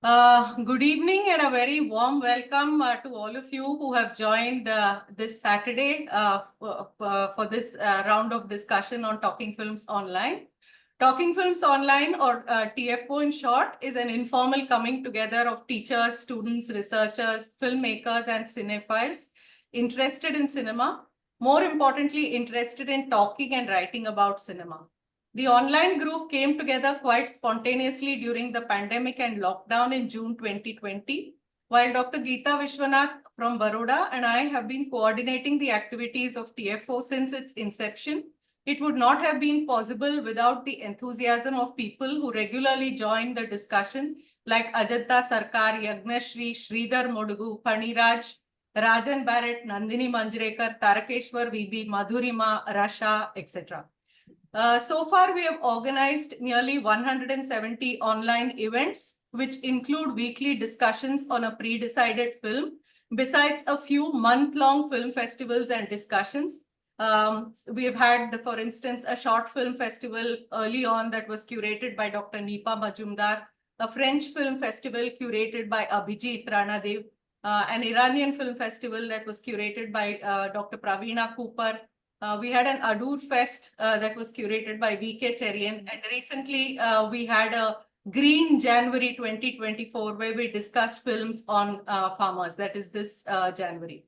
Good evening and a very warm welcome to all of you who have joined this Saturday for this round of discussion on Talking Films Online. Talking Films Online, or TFO in short, is an informal coming together of teachers, students, researchers, filmmakers, and cinephiles interested in cinema, more importantly, interested in talking and writing about cinema. The online group came together quite spontaneously during the pandemic and lockdown in June 2020, while Dr. Geeta Vishwanath from Baroda and I have been coordinating the activities of TFO since its inception. It would not have been possible without the enthusiasm of people who regularly join the discussion, like Ajanta Sarkar, Yagnashri, Sridhar Modugu, Paniraj, Rajan Barrett, Nandini Manjrekar, Tarakeshwar VB, Madhurima, Rasha, etc. So far, we have organized nearly 170 online events, which include weekly discussions on a pre-decided film, besides a few month-long film festivals and discussions. We have had, for instance, a short film festival early on that was curated by Dr. Nipa Majumdar, a French film festival curated by Abhijit Ranadev, an Iranian film festival that was curated by Dr. Praveena Cooper. We had an Adur Fest that was curated by VK Cherian, and recently we had a Green January 2024 where we discussed films on farmers, that is this January.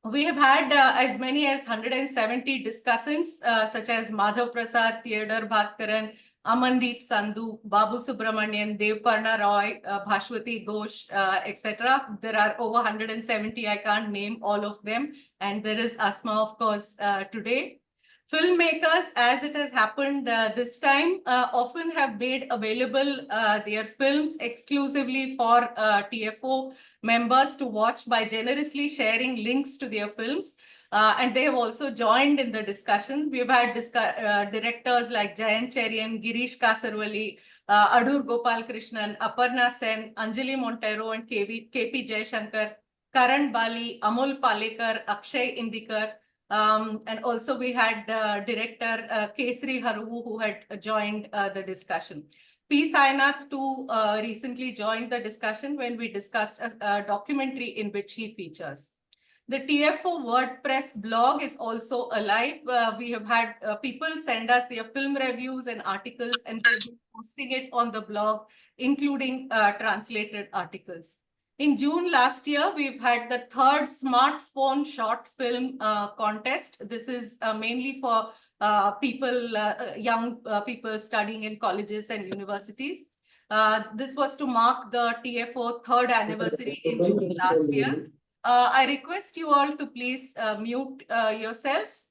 We have had as many as 170 discussants such as Madhav Prasad, Theodore Bhaskaran, Amandeep Sandhu, Babu Subramanian, Devparna Roy, Bhashwati Ghosh, etc. There are over 170. I can't name all of them. And there is Asma, of course, today. Filmmakers, as it has happened this time, often have made available their films exclusively for TFO members to watch by generously sharing links to their films. And they have also joined in the discussion. We've had directors like Jayant Cherian, Girish Kasarwali, Adur Gopal Krishnan, Aparna Sen, Anjali Montero, and KP Jayashankar, Karan Bali, Amol Palekar, Akshay Indikar. And also we had director Kesri Haru, who had joined the discussion. P. Sainath too recently joined the discussion when we discussed a documentary in which he features. The TFO WordPress blog is also alive. We have had people send us their film reviews and articles, and we'll be posting it on the blog, including translated articles. In June last year, we've had the third smartphone short film contest. This is mainly for people, young people studying in colleges and universities. This was to mark the TFO third anniversary in June last year. I request you all to please mute yourselves.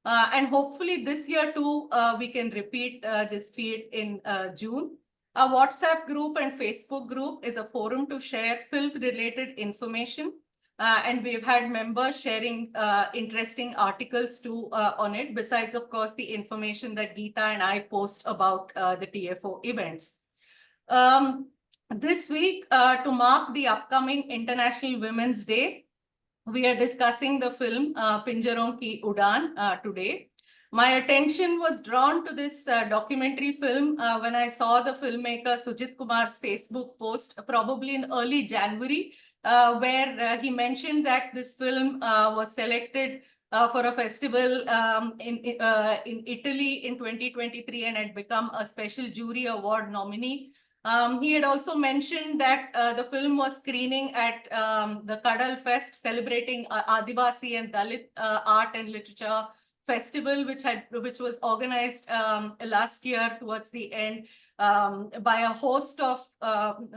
And hopefully this year too, we can repeat this feed in June. Our WhatsApp group and Facebook group is a forum to share film-related information. And we've had members sharing interesting articles too on it, besides, of course, the information that Geeta and I post about the TFO events. This week, to mark the upcoming International Women's Day, we are discussing the film Pinjaron Ki Udaan today. My attention was drawn to this documentary film when I saw the filmmaker Sujith Kumar's Facebook post, probably in early January, where he mentioned that this film was selected for a festival in Italy in 2023 and had become a special jury award nominee. He had also mentioned that the film was screening at the Kadal Fest, celebrating Adivasi and Dalit art and literature festival, which was organized last year towards the end by a host of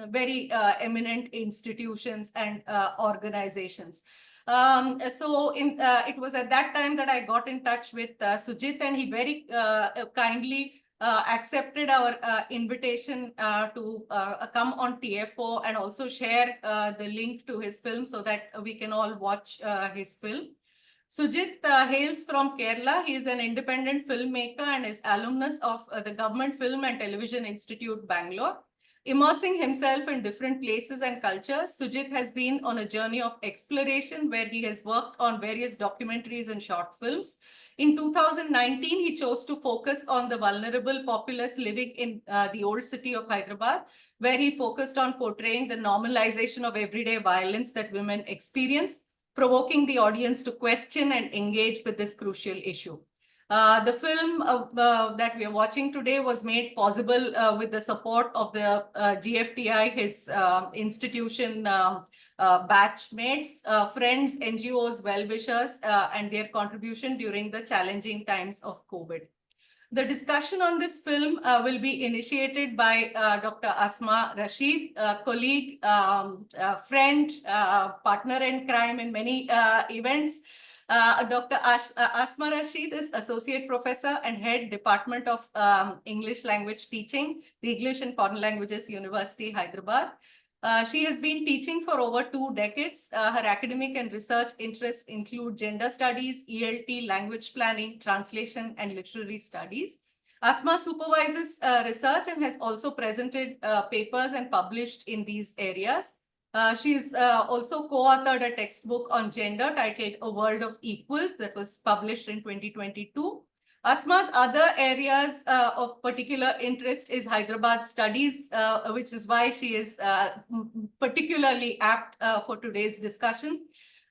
very eminent institutions and organizations. It was at that time that I got in touch with Sujith, and he very kindly accepted our invitation to come on TFO and also share the link to his film so that we can all watch his film. Sujith hails from Kerala. He is an independent filmmaker and is alumnus of the Government Film and Television Institute, Bangalore. Immersing himself in different places and cultures, Sujith has been on a journey of exploration where he has worked on various documentaries and short films. In 2019, he chose to focus on the vulnerable populace living in the old city of Hyderabad, where he focused on portraying the normalization of everyday violence that women experience, provoking the audience to question and engage with this crucial issue. The film that we are watching today was made possible with the support of the GFTI, his institution batchmates, friends, NGOs, well-wishers, and their contribution during the challenging times of COVID. The discussion on this film will be initiated by Dr. Asma Rasheed, colleague, friend, partner in crime in many events. Dr. Asma Rasheed is Associate Professor and Head Department of English Language Teaching, the English and Foreign Languages University, Hyderabad. She has been teaching for over 2 decades. Her academic and research interests include gender studies, ELT, language planning, translation, and literary studies. Asma supervises research and has also presented papers and published in these areas. She's also co-authored a textbook on gender titled A World of Equals that was published in 2022. Asma's other areas of particular interest is Hyderabad studies, which is why she is particularly apt for today's discussion,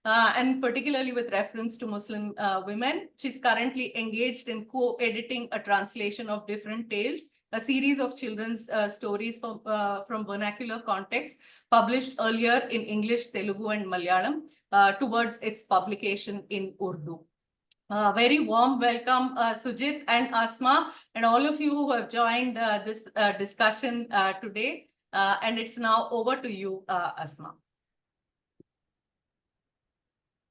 and particularly with reference to Muslim women. She's currently engaged in co-editing a translation of Different Tales, a series of children's stories from vernacular context, published earlier in English, Telugu, and Malayalam, towards its publication in Urdu. Very warm welcome, Sujith and Asma, and all of you who have joined this discussion today. And it's now over to you, Asma.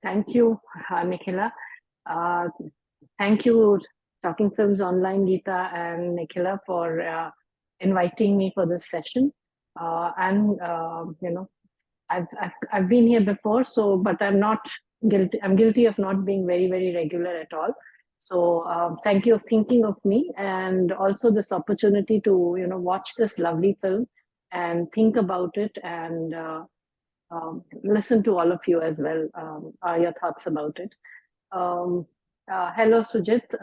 Thank you, Nikhila. Thank you, Talking Films Online, Geeta and Nikhila, for inviting me for this session. You know, I've been here before, so but I'm not guilty. I'm guilty of not being very regular at all. So thank you for thinking of me, and also this opportunity to watch this lovely film and think about it, and listen to all of you as well, your thoughts about it. Hello, Sujith.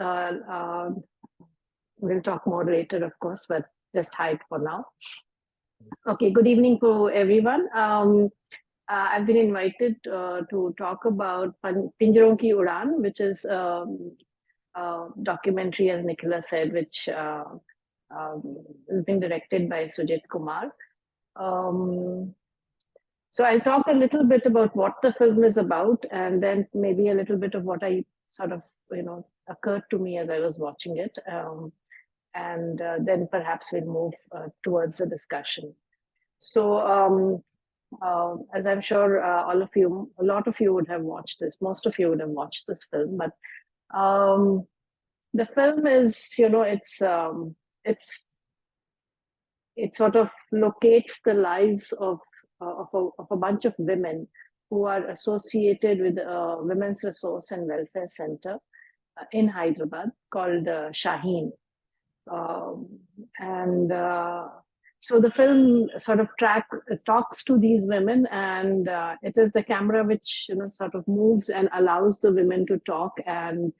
We'll talk more later, of course, but just hi for now. Okay, good evening to everyone. I've been invited to talk about Pinjaron Ki Udaan, which is a documentary, as Nikhila said, which has been directed by Sujith Kumar. So I'll talk a little bit about what the film is about, and then maybe a little bit of what I sort of, occurred to me as I was watching it. And then perhaps we'll move towards the discussion. So as I'm sure a lot of you would have watched this, most of you would have watched this film, but the film is, it sort of locates the lives of a bunch of women who are associated with a Women's Resource and Welfare Center in Hyderabad called Shaheen. So the film sort of talks to these women, and it is the camera which sort of moves and allows the women to talk, and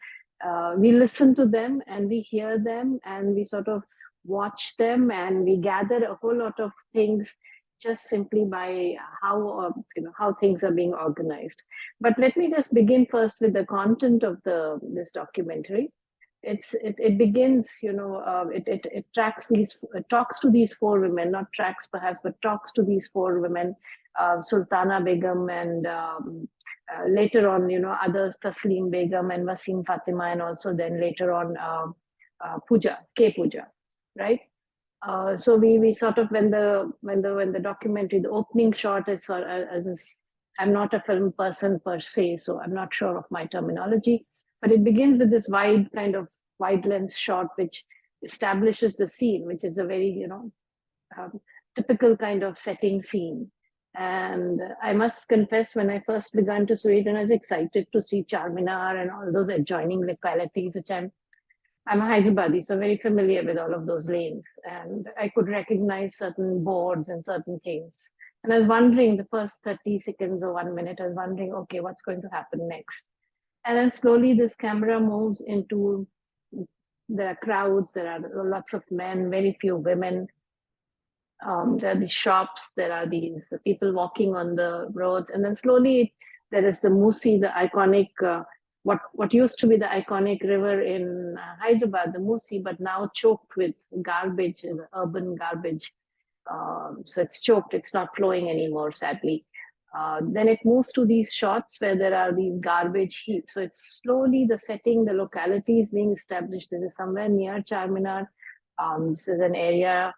we listen to them and we hear them and we sort of watch them, and we gather a whole lot of things just simply by how things are being organized. But let me just begin first with the content of this documentary. It begins, it talks to these 4 women, not tracks perhaps, but talks to these 4 women, Sultana Begum, and later on, others, Taslim Begum and Wasim Fatima, and also then later on Pooja, K. Pooja, right? So we sort of, when the documentary, the opening shot is I'm not a film person per se, so I'm not sure of my terminology, but it begins with this wide lens shot which establishes the scene, which is a very typical kind of setting scene. And I must confess, when I first began to see it, and I was excited to see Charminar and all those adjoining localities, which I'm a Hyderabadi, so very familiar with all of those lanes, and I could recognize certain boards and certain things. And I was wondering, the first 30 seconds or 1 minute, I was wondering, okay, what's going to happen next? And then slowly this camera moves into, there are crowds, there are lots of men, very few women. There are these shops, there are these people walking on the roads, and then slowly there is the Musi, the iconic, what used to be the iconic river in Hyderabad, the Musi, but now choked with garbage, urban garbage. So it's choked, it's not flowing anymore, sadly. Then it moves to these shots where there are these garbage heaps. So it's slowly the setting, the locality is being established. This is somewhere near Charminar. This is an area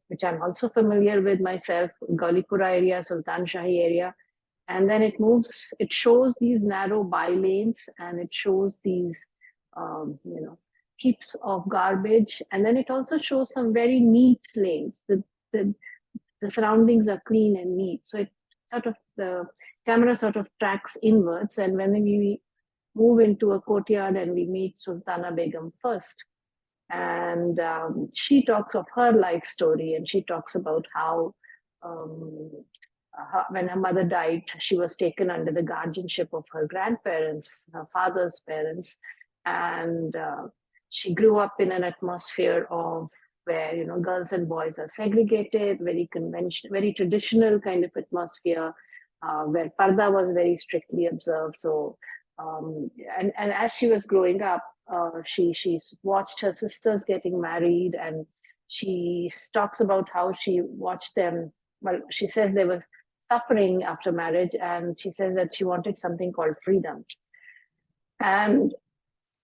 which I'm also familiar with myself, Gaulipura area, Sultan Shahi area. And then it moves, it shows these narrow by lanes, and it shows these, heaps of garbage. And then it also shows some very neat lanes. The, the surroundings are clean and neat. So it sort of, the camera sort of tracks inwards. And when we move into a courtyard and we meet Sultana Begum first, and she talks of her life story, and she talks about how when her mother died, she was taken under the guardianship of her grandparents, her father's parents, and she grew up in an atmosphere of where, you know, girls and boys are segregated, very conventional, very traditional kind of atmosphere, where parda was very strictly observed. So and as she was growing up, she's watched her sisters getting married, and she talks about how she watched them. Well, she says they were suffering after marriage, and she says that she wanted something called freedom. And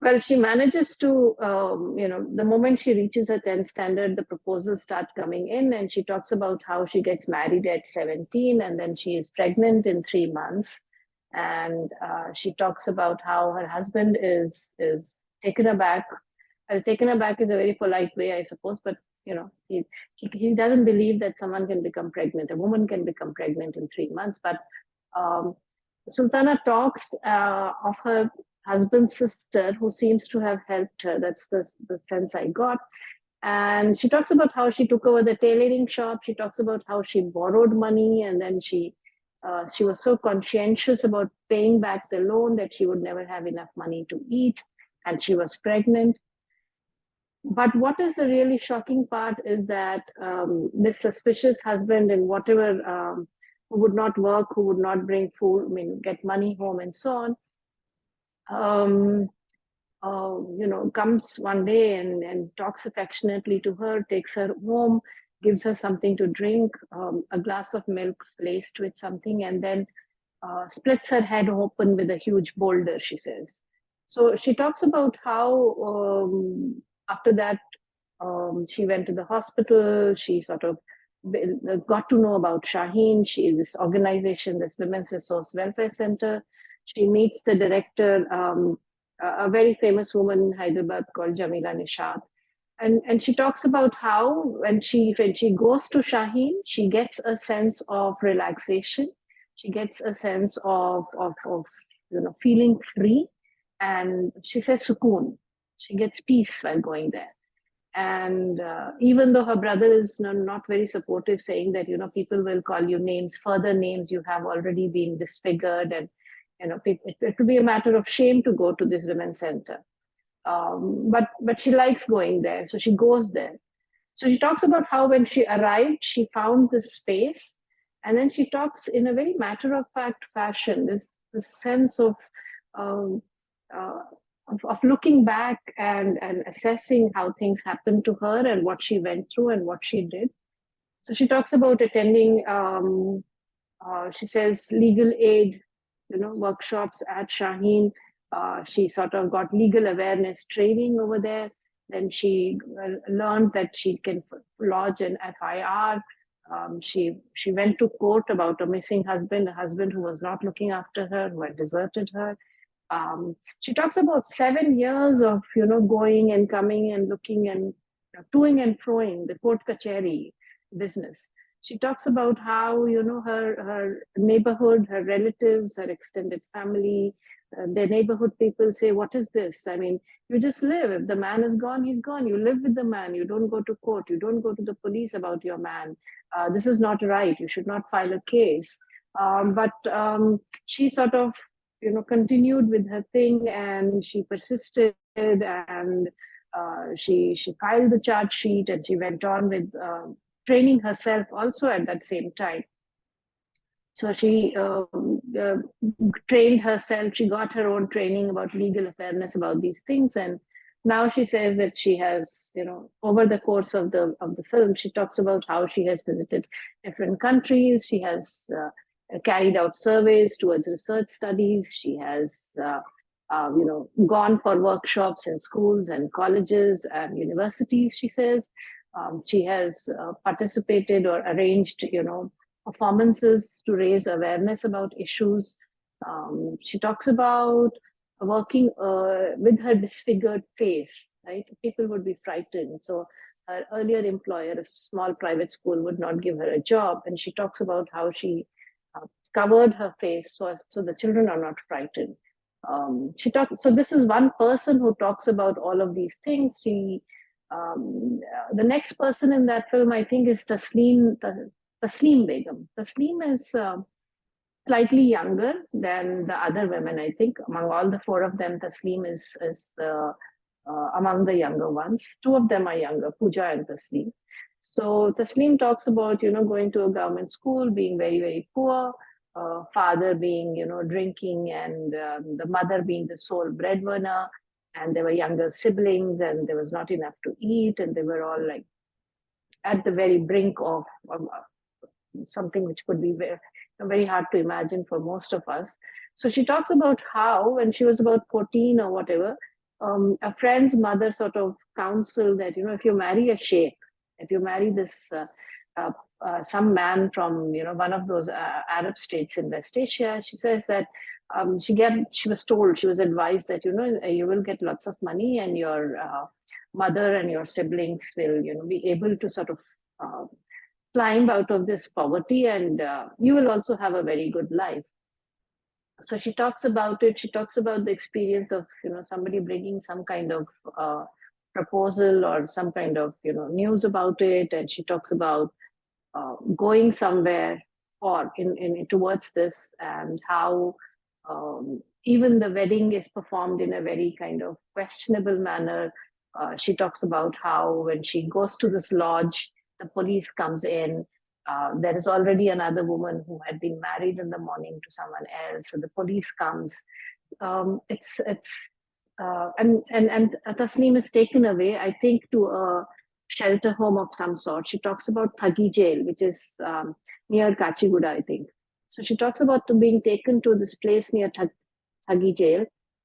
well, she manages to, the moment she reaches her 10th standard, the proposals start coming in, and she talks about how she gets married at 17, and then she is pregnant in 3 months. And she talks about how her husband is taken aback. Taken aback is a very polite way, I suppose, but you know, he doesn't believe that someone can become pregnant, a woman can become pregnant in 3 months. But Sultana talks of her husband's sister, who seems to have helped her. That's the sense I got. And she talks about how she took over the tailoring shop. She talks about how she borrowed money, and then she was so conscientious about paying back the loan that she would never have enough money to eat, and she was pregnant. But what is the really shocking part is that this suspicious husband, and whatever, who would not work, who would not bring food, I mean, get money home and so on, comes one day and talks affectionately to her, takes her home, gives her something to drink, a glass of milk laced with something, and then splits her head open with a huge boulder, she says. So she talks about how after that, she went to the hospital. She sort of got to know about Shaheen. This organization, this Women's Resource Welfare Center. She meets the director, a very famous woman in Hyderabad called Jamila Nishad. And she talks about how when she goes to Shaheen, she gets a sense of relaxation. She gets a sense of feeling free. And she says sukoon. She gets peace while going there. And even though her brother is not very supportive, saying that, people will call you names, further names, you have already been disfigured, and it would be a matter of shame to go to this women's center. But she likes going there, so she goes there. So she talks about how when she arrived, she found this space, and then she talks in a very matter-of-fact fashion, this sense of looking back and assessing how things happened to her and what she went through and what she did. So she talks about attending, she says, legal aid, workshops at Shaheen. She sort of got legal awareness training over there. Then she learned that she can lodge an FIR. She went to court about a missing husband, a husband who was not looking after her, who had deserted her. She talks about 7 years of going and coming and looking and toing and froing, the court kacheri business. She talks about how her neighborhood, her relatives, her extended family, their neighborhood people say, "What is this? I mean, you just live. If the man is gone, he's gone. You live with the man. You don't go to court. You don't go to the police about your man. This is not right. You should not file a case." But she sort of continued with her thing, and she persisted, and she filed the charge sheet, and she went on with training herself also at that same time. So she trained herself. She got her own training about legal awareness about these things, and now she says that she has, over the course of the film, she talks about how she has visited different countries. She has carried out surveys towards research studies. She has, gone for workshops in schools and colleges and universities. She says she has participated or arranged, performances to raise awareness about issues. She talks about working with her disfigured face, right? People would be frightened. So her earlier employer, a small private school, would not give her a job. And she talks about how she covered her face so the children are not frightened. So this is one person who talks about all of these things. The next person in that film, I think, is Tasleem Begum. Tasleem is slightly younger than the other women. I think among all the four of them, Tasleem is among the younger ones. Two of them are younger, Pooja and Tasleem. So Tasleem talks about, going to a government school, being very, very poor, father being, drinking, and the mother being the sole breadwinner. And there were younger siblings, and there was not enough to eat, and they were all like at the very brink of something which could be very hard to imagine for most of us. So she talks about how, when she was about 14 or whatever, a friend's mother sort of counseled that, if you marry a sheikh, if you marry this some man from, one of those Arab states in West Asia, she says that she was advised that, you will get lots of money, and your mother and your siblings will, be able to sort of climb out of this poverty, and you will also have a very good life. So she talks about it. She talks about the experience of, somebody bringing some kind of proposal or some kind of, news about it. And she talks about going somewhere towards this, and how even the wedding is performed in a very kind of questionable manner. She talks about how when she goes to this lodge, the police comes in. There is already another woman who had been married in the morning to someone else, so the police comes. And Tasneem is taken away, I think, to a shelter home of some sort. She talks about Thagi jail, which is near Kachiguda, I think. So she talks about being taken to this place near Thagi jail,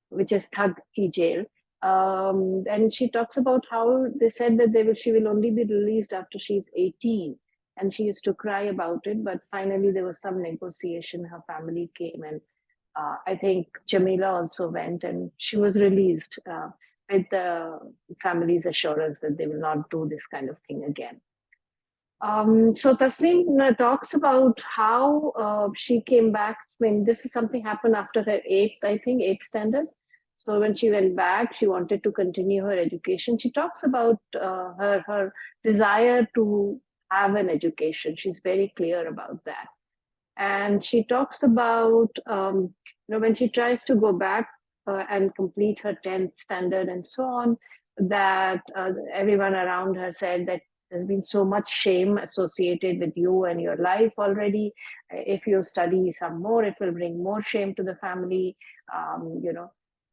which is Thagi jail. And she talks about how they said that she will only be released after she's 18. And she used to cry about it, but finally there was some negotiation. Her family came, and I think Jamila also went, and she was released with the family's assurance that they will not do this kind of thing again. So Tasneem talks about how she came back. This is something happened after her eighth standard. So when she went back, she wanted to continue her education. She talks about her desire to have an education. She's very clear about that. And she talks about, when she tries to go back and complete her 10th standard and so on, that everyone around her said that there's been so much shame associated with you and your life already. If you study some more, it will bring more shame to the family,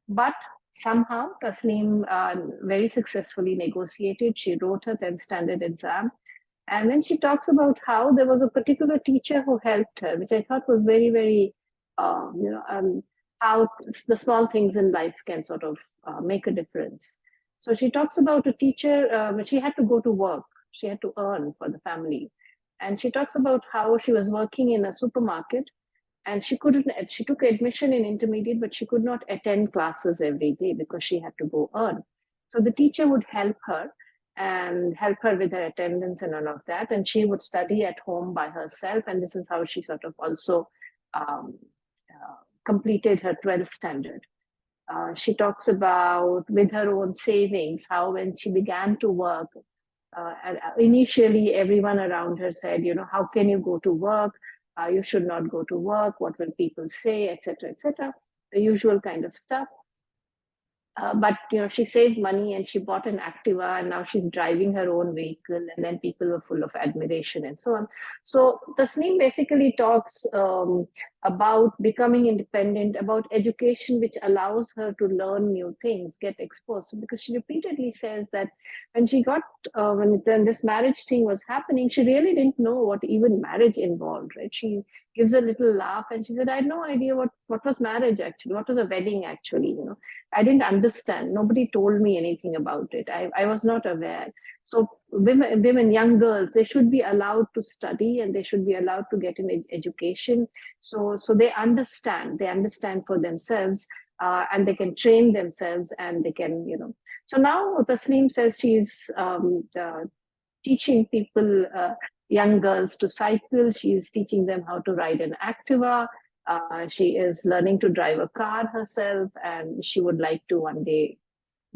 But somehow Tasneem very successfully negotiated. She wrote her 10th standard exam. And then she talks about how there was a particular teacher who helped her, which I thought was very, very, how the small things in life can sort of make a difference. So she talks about a teacher, but she had to go to work. She had to earn for the family. And she talks about how she was working in a supermarket, and she took admission in intermediate, but she could not attend classes every day because she had to go earn. So the teacher would help her with her attendance and all of that. And she would study at home by herself. And this is how she sort of also completed her 12th standard. She talks about, with her own savings, how when she began to work, initially everyone around her said, how can you go to work? You should not go to work. What will people say, etc., etc. the usual kind of stuff. But she saved money and she bought an Activa, and now she's driving her own vehicle, and then people were full of admiration and so on. So Tasneem basically talks about becoming independent, about education which allows her to learn new things, get exposed. Because she repeatedly says that when she got when this marriage thing was happening, she really didn't know what even marriage involved, right? She gives a little laugh and she said, I had no idea what was marriage actually, what was a wedding actually. I didn't understand. Nobody told me anything about it. I was not aware. So women, young girls, they should be allowed to study and they should be allowed to get an education. So they understand for themselves, and they can train themselves, and they can, So now Tasneem says she's teaching people, young girls, to cycle. She's teaching them how to ride an Activa. She is learning to drive a car herself, and she would like to one day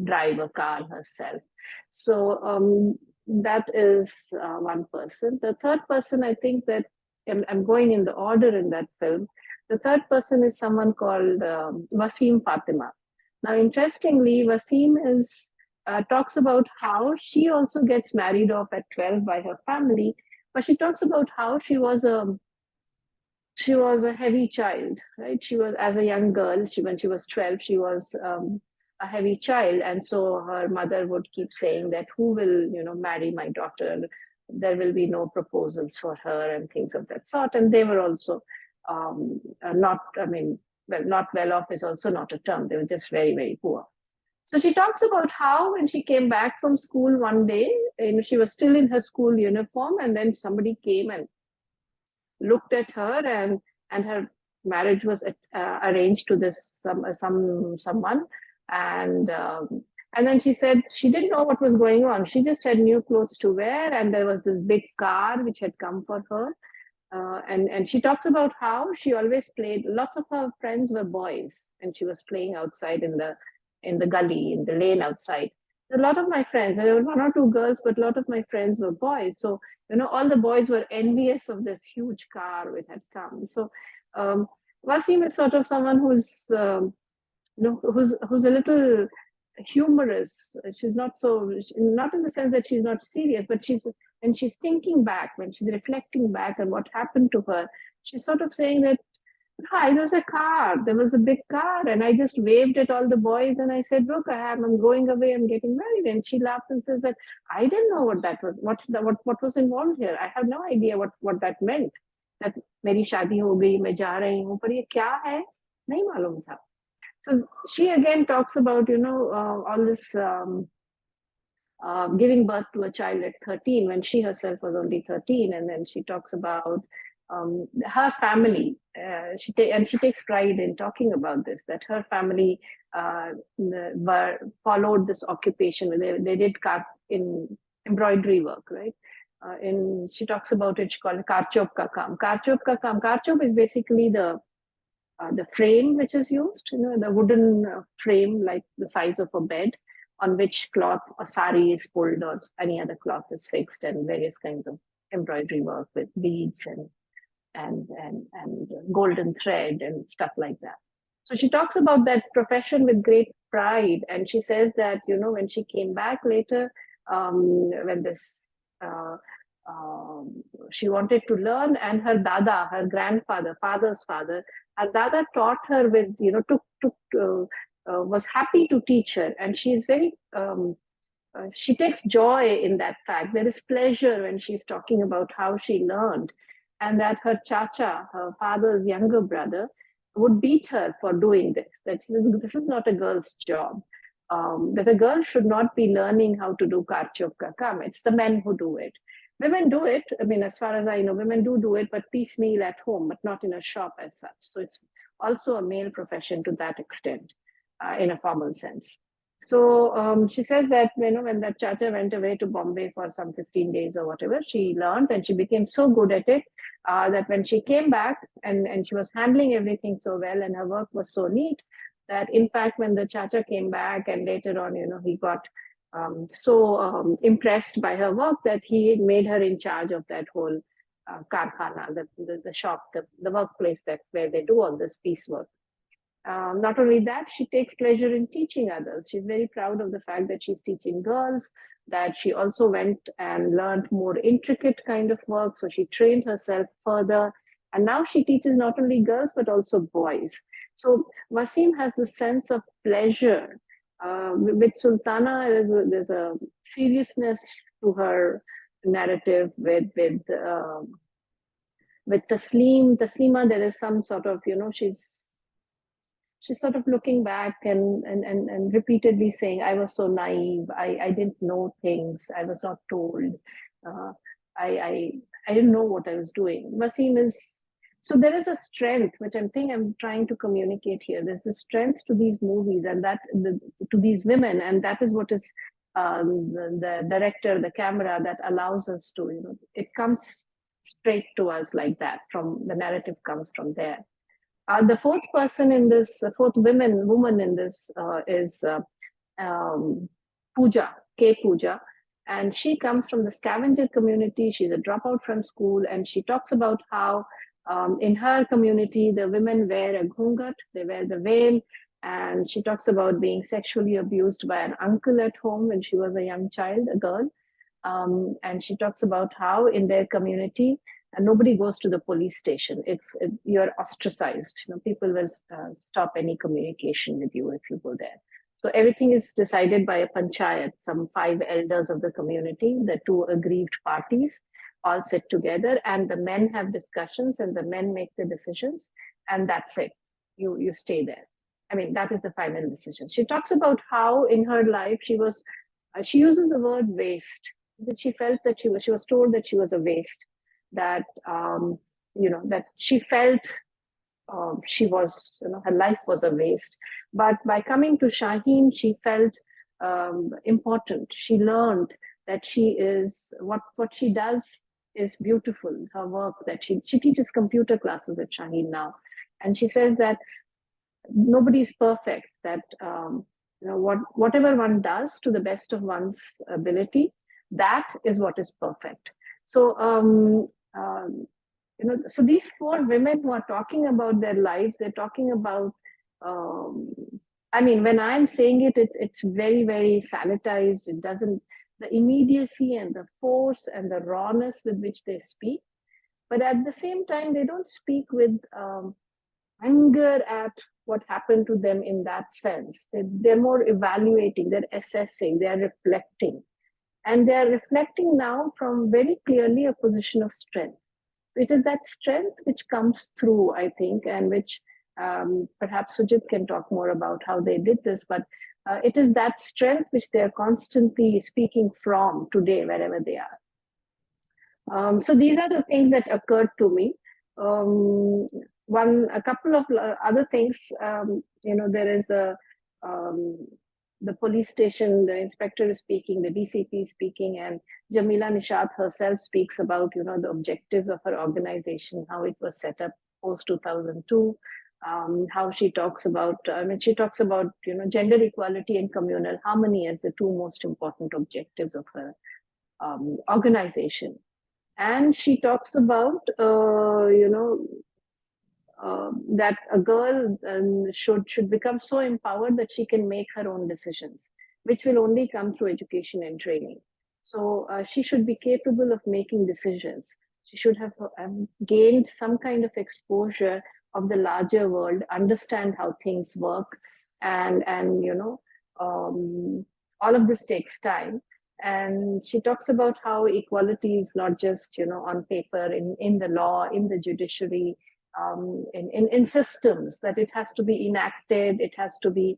drive a car herself. So that is one person. The third person, I think that I'm going in the order in that film. The third person is someone called Wasim Fatima. Now, interestingly, Wasim talks about how she also gets married off at 12 by her family, but she talks about how she was a heavy child, right? She was, as a young girl, when she was 12, she was a heavy child. And so her mother would keep saying that, who will, marry my daughter? There will be no proposals for her and things of that sort. And they were also not well off is also not a term. They were just very, very poor. So she talks about how when she came back from school one day, she was still in her school uniform, and then somebody came and looked at her, and her marriage was arranged to this someone, and then she said she didn't know what was going on. She just had new clothes to wear, and there was this big car which had come for her. And she talks about how she always played. Lots of her friends were boys, and she was playing outside in the gully, in the lane outside. A lot of my friends, and there were one or two girls, but a lot of my friends were boys. So all the boys were envious of this huge car which had come. So Wasim is sort of someone who's who's a little humorous. She's not in the sense that she's not serious, but when she's thinking back, when she's reflecting back on what happened to her, she's sort of saying that, hi, there was a big car, and I just waved at all the boys, and I said, look, I'm going away, I'm getting married. And she laughs and says that, I didn't know what that was, what was involved here. I have no idea what that meant, that meri shaadi ho gayi, main ja rahi hu, par ye kya hai, nahi malum tha. So she again talks about, all this giving birth to a child at 13 when she herself was only 13. And then she talks about her family. She takes pride in talking about this, that her family followed this occupation. They did in embroidery work, right? She talks about it. She called it karchop ka kaam. Karchop ka kaam. Karchop is basically the frame which is used, the wooden frame like the size of a bed, on which cloth or sari is pulled or any other cloth is fixed, and various kinds of embroidery work with beads and golden thread and stuff like that. So she talks about that profession with great pride, and she says that when she came back later, when this she wanted to learn, and her dada, her grandfather, father's father, her dada taught her with was happy to teach her, and she is very she takes joy in that fact. There is pleasure when she's talking about how she learned, and that her chacha, her father's younger brother, would beat her for doing this, that this is not a girl's job, that a girl should not be learning how to do karchop ka kam. It's the men who do it. Women do it. I mean, as far as I know, women do it, but piecemeal at home, but not in a shop as such. So it's also a male profession to that extent, in a formal sense. So she said that when that chacha went away to Bombay for some 15 days or whatever, she learned and she became so good at it that when she came back and she was handling everything so well and her work was so neat, that in fact when the chacha came back and later on, he got so impressed by her work that he made her in charge of that whole karkhana, the shop, the workplace where they do all this piecework. Not only that, she takes pleasure in teaching others. She's very proud of the fact that she's teaching girls, that she also went and learned more intricate kind of work. So she trained herself further. And now she teaches not only girls, but also boys. So Wasim has a sense of pleasure. With Sultana, there's a seriousness to her narrative. With Taslima, there is some sort of, she's sort of looking back and repeatedly saying, I was so naive, I didn't know things, I was not told, uh, I, I didn't know what I was doing. Wasim is, so there is a strength, which I'm trying to communicate here. There's a strength to these movies and to these women, and that is what is the director, the camera that allows us to, it comes straight to us like that. From the narrative comes from there. The fourth person in this, fourth woman in this is Pooja, K. Pooja. And she comes from the scavenger community. She's a dropout from school. And she talks about how in her community, the women wear a ghungat, they wear the veil. And she talks about being sexually abused by an uncle at home when she was a young child, a girl. And she talks about how in their community, nobody goes to the police station. You're ostracized. People will stop any communication with you if you go there. So everything is decided by a panchayat, some 5 elders of the community, the 2 aggrieved parties all sit together, and the men have discussions and the men make the decisions, and that's it. You stay there. I mean, that is the final decision. She talks about how in her life she uses the word waste. That she felt that she was told that she was a waste, that that she felt she was, her life was a waste. But by coming to Shaheen, she felt important. She learned that she is what she does is beautiful. Her work, that she teaches computer classes at Shaheen now, and she says that nobody is perfect. That whatever one does to the best of one's ability, that is what is perfect. So so these 4 women who are talking about their lives, they're talking about I mean, when I'm saying it's very, very sanitized. It doesn't, the immediacy and the force and the rawness with which they speak, but at the same time they don't speak with anger at what happened to them in that sense. They're more evaluating, they're assessing, they're reflecting. And they're reflecting now from very clearly a position of strength. So it is that strength which comes through, I think, and which perhaps Sujith can talk more about how they did this, but it is that strength which they're constantly speaking from today, wherever they are. So these are the things that occurred to me. A couple of other things, there is the police station, the inspector is speaking, the DCP is speaking, and Jamila Nishat herself speaks about, the objectives of her organization, how it was set up post 2002, how she talks about, gender equality and communal harmony as the 2 most important objectives of her organization. And she talks about, that a girl should become so empowered that she can make her own decisions, which will only come through education and training. So she should be capable of making decisions. She should have gained some kind of exposure of the larger world, understand how things work, and all of this takes time. And she talks about how equality is not just on paper, in the law, in the judiciary, in systems, that it has to be enacted, it has to be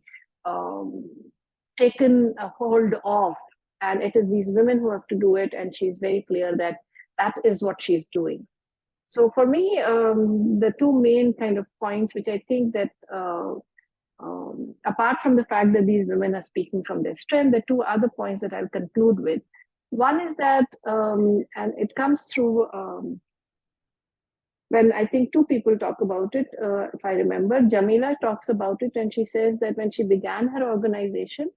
taken a hold of, and it is these women who have to do it, and she's very clear that that is what she's doing. So for me, the 2 main kind of points which I think that apart from the fact that these women are speaking from their strength, the 2 other points that I'll conclude with. One is that, and it comes through when I think 2 people talk about it, if I remember, Jamila talks about it, and she says that when she began her organization,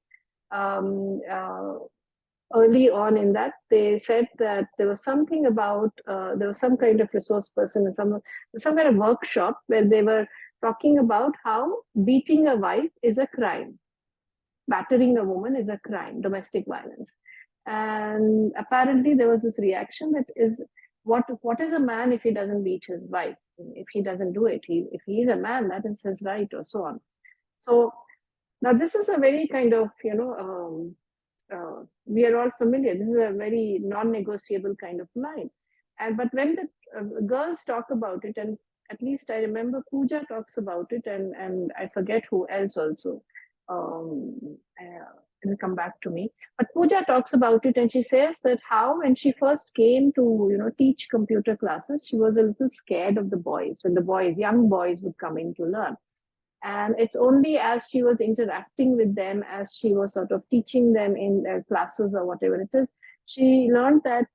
early on in that, they said that there was something about, there was some kind of resource person and some kind of workshop where they were talking about how beating a wife is a crime, battering a woman is a crime, domestic violence. And apparently there was this reaction that is, what is a man if he doesn't beat his wife? If he doesn't do it, if he is a man, that is his right, or so on. So now this is a very kind of, we are all familiar. This is a very non-negotiable kind of line. And but when the girls talk about it, and at least I remember Pooja talks about it, and I forget who else also. It'll come back to me. But Pooja talks about it, and she says that how when she first came to teach computer classes, she was a little scared of the boys when the boys, young boys, would come in to learn. And it's only as she was interacting with them, as she was sort of teaching them in their classes or whatever it is, she learned that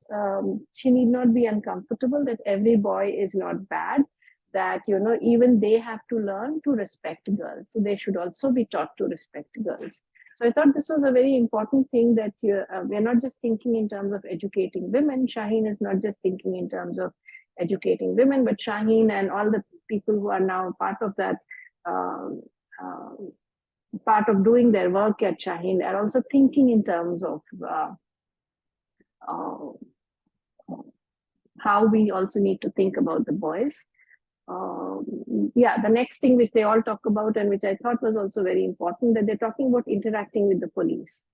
she need not be uncomfortable, that every boy is not bad, that even they have to learn to respect girls, so they should also be taught to respect girls. So I thought this was a very important thing, that we're not just thinking in terms of educating women. Shaheen is not just thinking in terms of educating women, but Shaheen and all the people who are now part of that, part of doing their work at Shaheen, are also thinking in terms of how we also need to think about the boys. Yeah, the next thing which they all talk about, and which I thought was also very important, that they're talking about interacting with the police.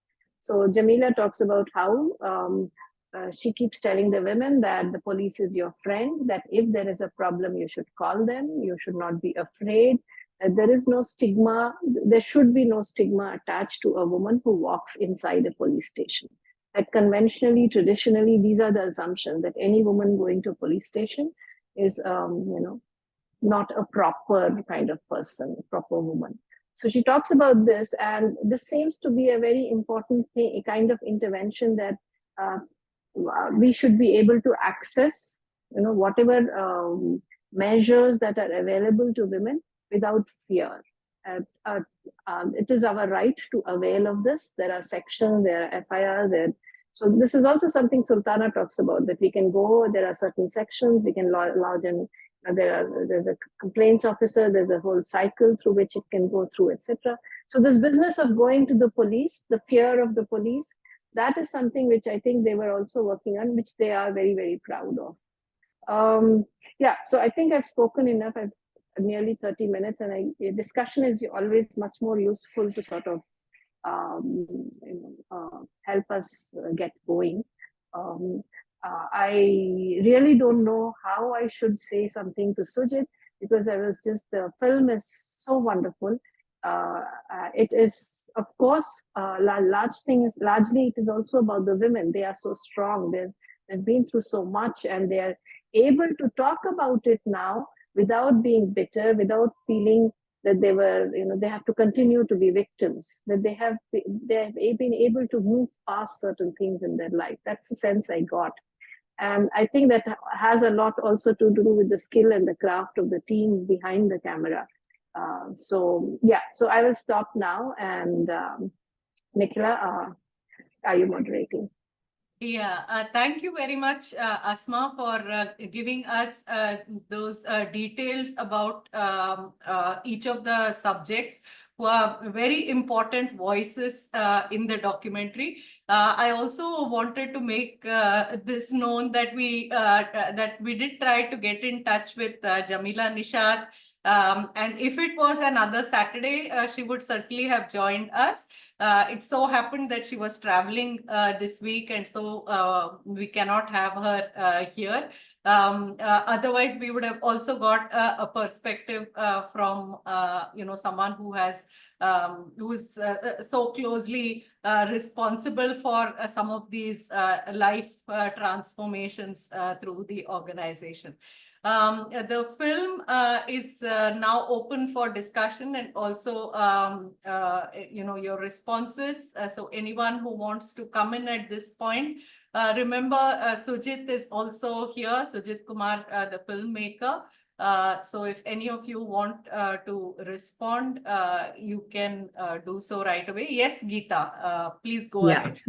So Jamila talks about how she keeps telling the women that the police is your friend, that if there is a problem, you should call them, you should not be afraid, that there is no stigma, there should be no stigma attached to a woman who walks inside a police station. That conventionally, traditionally, these are the assumptions, that any woman going to a police station is, not a proper kind of person, proper woman. So she talks about this, and this seems to be a very important thing, a kind of intervention that we should be able to access, whatever measures that are available to women without fear. It is our right to avail of this. There are sections, there are FIRs, so this is also something Sultana talks about, that we can go, there are certain sections, we can lodge, and there's a complaints officer, there's a whole cycle through which it can go through, etc. So this business of going to the police, the fear of the police, that is something which I think they were also working on, which they are very, very proud of. Yeah, so I think I've spoken enough. I've nearly 30 minutes, and discussion is always much more useful to sort of help us get going. I really don't know how I should say something to Sujith, because the film is so wonderful. It is, of course, largely it is also about the women. They are so strong. They've been through so much, and they're able to talk about it now without being bitter, without feeling that they have to continue to be victims, that they have been able to move past certain things in their life. That's the sense I got. And I think that has a lot also to do with the skill and the craft of the team behind the camera. So I will stop now, and Nicola, are you moderating? Yeah, thank you very much, Asma, for giving us those details about each of the subjects, who are very important voices in the documentary. I also wanted to make this known, that we did try to get in touch with Jamila Nishad. And if it was another Saturday, she would certainly have joined us. It so happened that she was traveling this week, and so we cannot have her here. Otherwise, we would have also got a perspective from someone who has who's so closely responsible for some of these life transformations through the organization. The film is now open for discussion, and also your responses. So anyone who wants to come in at this point, remember Sujith is also here, Sujith Kumar, the filmmaker. So if any of you want to respond, you can do so right away. Yes, Geeta, please go ahead.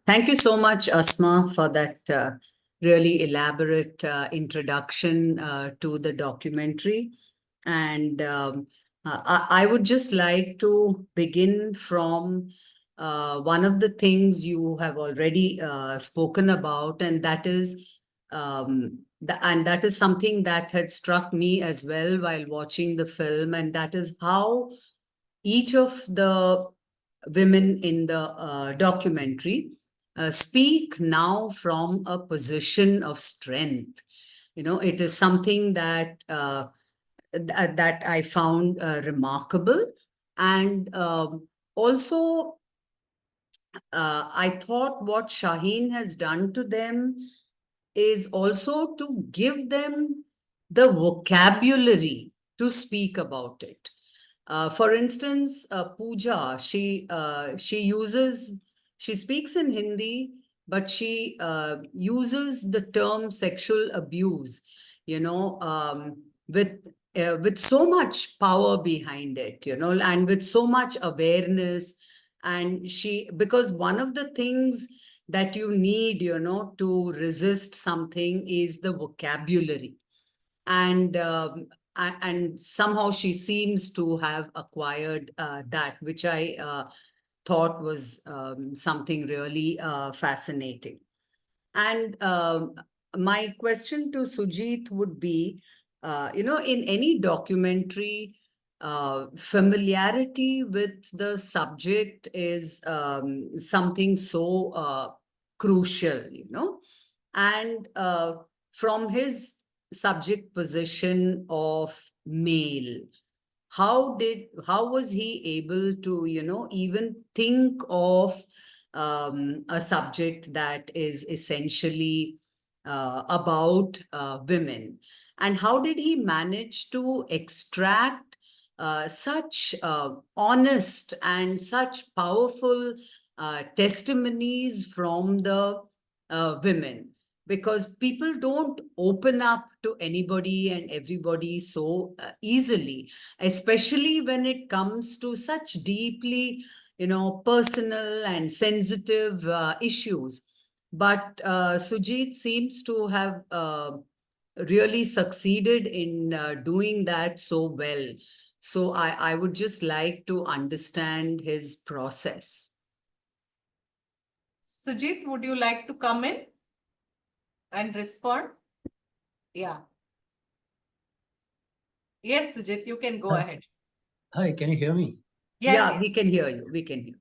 Thank you so much, Asma, for that really elaborate introduction to the documentary. And I would just like to begin from one of the things you have already spoken about, and that is and that is something that had struck me as well while watching the film, and that is how each of the women in the documentary speak now from a position of strength. You know, it is something that that I found remarkable. And also, I thought what Shaheen has done to them is also to give them the vocabulary to speak about it. For instance, Pooja, she speaks in Hindi, but she uses the term sexual abuse, you know, with so much power behind it, you know, and with so much awareness. And because one of the things that you need, you know, to resist something is the vocabulary. And and somehow she seems to have acquired that, which I thought was something really fascinating. And my question to Sujith would be, you know, in any documentary, familiarity with the subject is something so crucial, you know. And from his subject position of male, how was he able to, you know, even think of a subject that is essentially about women, and how did he manage to extract such honest and such powerful testimonies from the women? Because people don't open up to anybody and everybody so easily, especially when it comes to such deeply, you know, personal and sensitive issues. But Sujit seems to have really succeeded in doing that so well. So I would just like to understand his process. Sujith, would you like to come in and respond? Yeah. Yes, Sujith, you can go ahead. Hi, can you hear me? Yes, Yeah, yes. we can hear you. We can hear.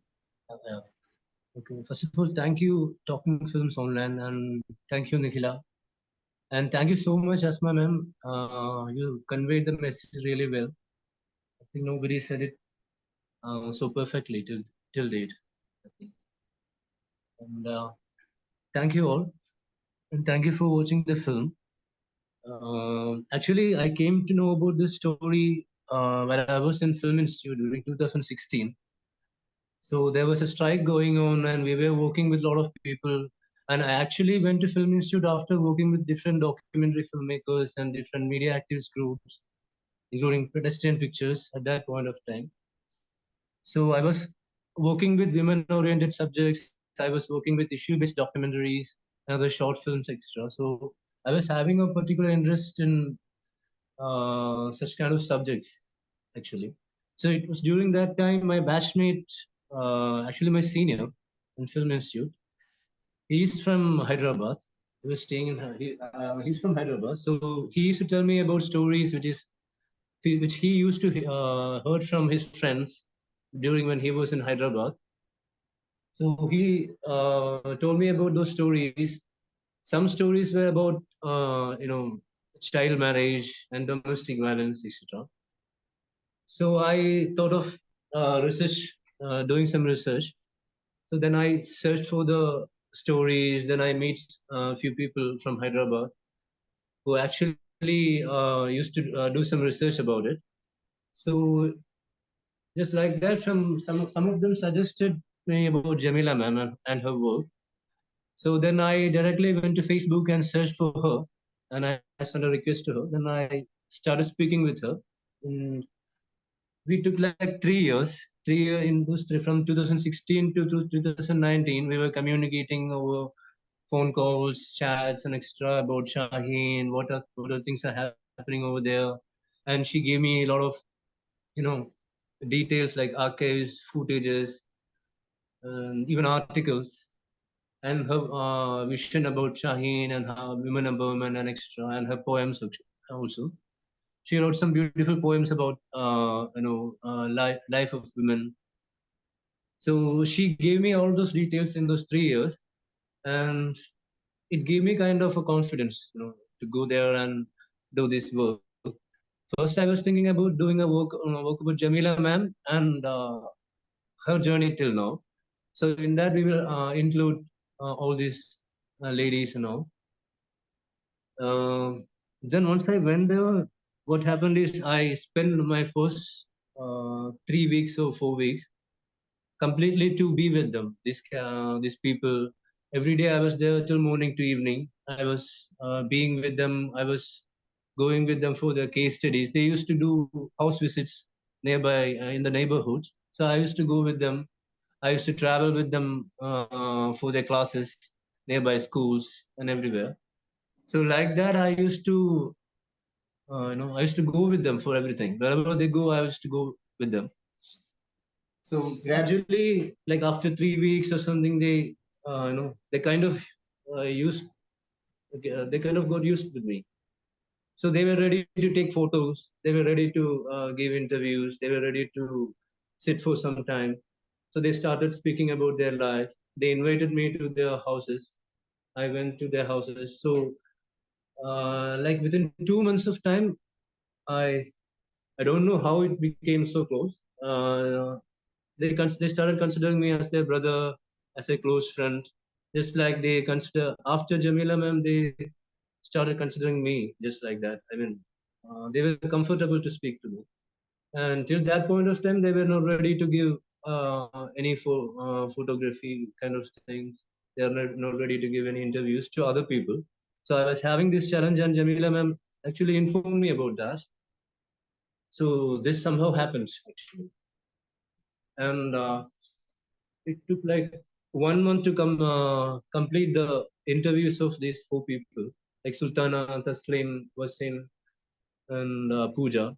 Yeah. Okay. First of all, thank you, Talking Films Online, and thank you, Nikhila. And thank you so much, Asma ma'am. You conveyed the message really well. I think nobody said it so perfectly till date. I think. And thank you all, and thank you for watching the film. Actually, I came to know about this story when I was in Film Institute during 2016. So there was a strike going on, and we were working with a lot of people. And I actually went to Film Institute after working with different documentary filmmakers and different media activist groups, including Pedestrian Pictures at that point of time. So I was working with women-oriented subjects. I was working with issue-based documentaries and other short films, etc. So I was having a particular interest in such kind of subjects, actually. So it was during that time my batchmate, actually my senior in Film Institute, he's from Hyderabad. He was staying in, he's from Hyderabad. So he used to tell me about stories which he used to heard from his friends during when he was in Hyderabad. So he told me about those stories. Some stories were about, child marriage and domestic violence, etc. So I thought of doing some research. So then I searched for the stories. Then I meet a few people from Hyderabad who actually used to do some research about it. So just like that, some of them suggested me about Jamila ma'am and her work. So then I directly went to Facebook and searched for her, and I sent a request to her. Then I started speaking with her. And we took like 3 years. 3 years in those from 2016 to 2019, we were communicating over phone calls, chats, and extra about Shaheen. What are things are happening over there? and she gave me a lot of, details like archives, footages, and even articles, and her vision about Shaheen and her women empowerment and extra, and her poems also. She wrote some beautiful poems about life of women. So she gave me all those details in those 3 years, and it gave me kind of a confidence, to go there and do this work. First, I was thinking about doing a work about Jamila ma'am and her journey till now. So in that we will include all these ladies and all. Then once I went there, what happened is I spent my first 3 weeks or 4 weeks completely to be with them. These people. Every day I was there till morning to evening. I was being with them. I was going with them for their case studies. They used to do house visits nearby in the neighborhoods. So I used to go with them. I used to travel with them for their classes nearby schools and everywhere. So like that, I used to go with them for everything. Wherever they go, I used to go with them. So gradually, like after 3 weeks or something, they kind of they kind of got used with me. So they were ready to take photos. They were ready to give interviews. They were ready to sit for some time. So they started speaking about their life. They invited me to their houses. I went to their houses. So, like within 2 months of time, I I don't know how it became so close. They started considering me as their brother, as a close friend, just like they consider after Jamila ma'am, they started considering me just like that. I mean, they were comfortable to speak to me, and till that point of time, they were not ready to give any photography kind of things. They are not ready to give any interviews to other people. So I was having this challenge, and Jamila ma'am actually informed me about that. So this somehow happened actually, and it took like 1 month to complete the interviews of these 4 people, like Sultana, Taslim, Wasim, and Pooja,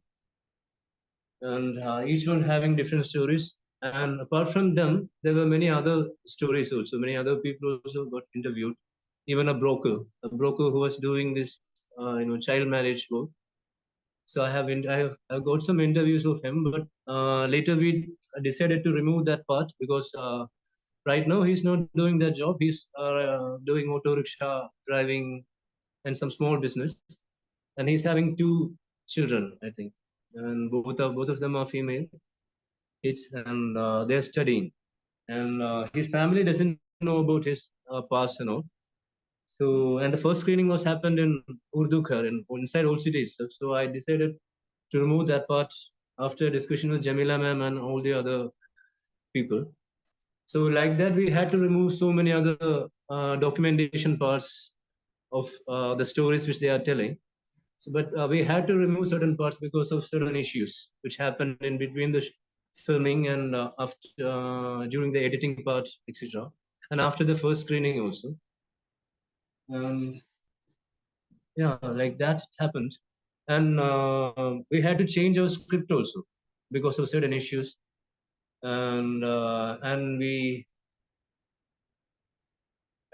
and each one having different stories. And apart from them, there were many other stories also. Many other people also got interviewed. Even a broker who was doing this, child marriage work. So I've got some interviews of him, but later we decided to remove that part because right now he's not doing that job. He's doing auto rickshaw driving and some small business, and he's having 2 children, I think, and both of them are female kids, and they're studying. And his family doesn't know about his past and all. So, and the first screening was happened in Urdu Khar, inside Old City itself. So I decided to remove that part after a discussion with Jamila ma'am and all the other people. So like that, we had to remove so many other documentation parts of the stories which they are telling. So, but we had to remove certain parts because of certain issues which happened in between the filming and after during the editing part, etc. And after the first screening also. Yeah, like that happened, and we had to change our script also because of certain issues, and I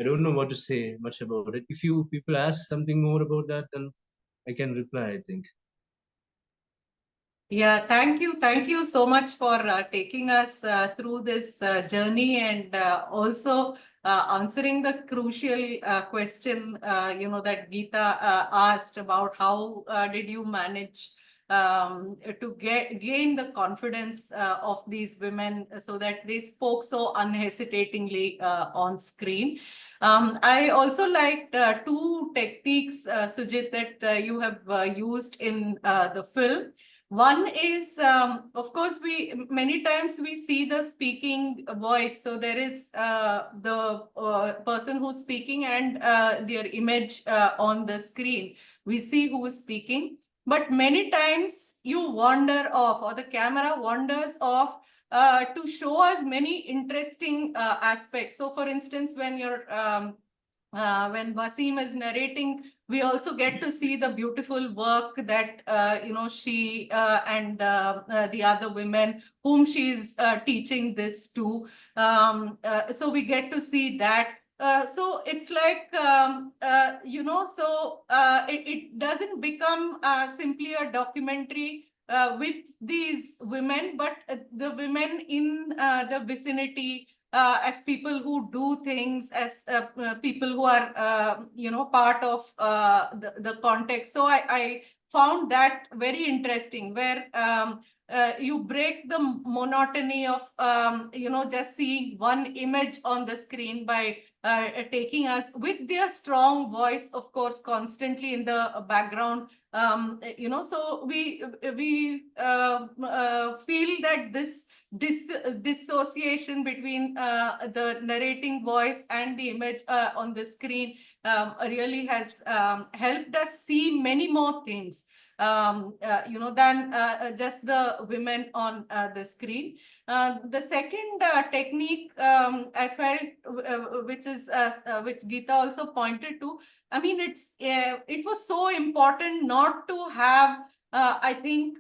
don't know what to say much about it. If you people ask something more about that, then I can reply, I think. Yeah, thank you. Thank you so much for taking us through this journey and also answering the crucial question, that Geeta asked about how did you manage to gain the confidence of these women so that they spoke so unhesitatingly on screen. I also liked 2 techniques, Sujith, that you have used in the film. One is, of course, many times we see the speaking voice. So there is the person who's speaking and their image on the screen. We see who is speaking. But many times you wander off, or the camera wanders off to show us many interesting aspects. So for instance, when you're when Wasim is narrating, we also get to see the beautiful work that she and the other women whom she's teaching this to. So we get to see that. So it's like it doesn't become simply a documentary with these women, but the women in the vicinity, as people who do things, as people who are part of the context. So I found that very interesting, where you break the monotony of just seeing one image on the screen by taking us with their strong voice, of course, constantly in the background. So we feel that this dissociation between the narrating voice and the image on the screen really has helped us see many more things than just the women on the screen. The second technique I felt, which Geeta also pointed to, I mean, it was so important not to have, I think,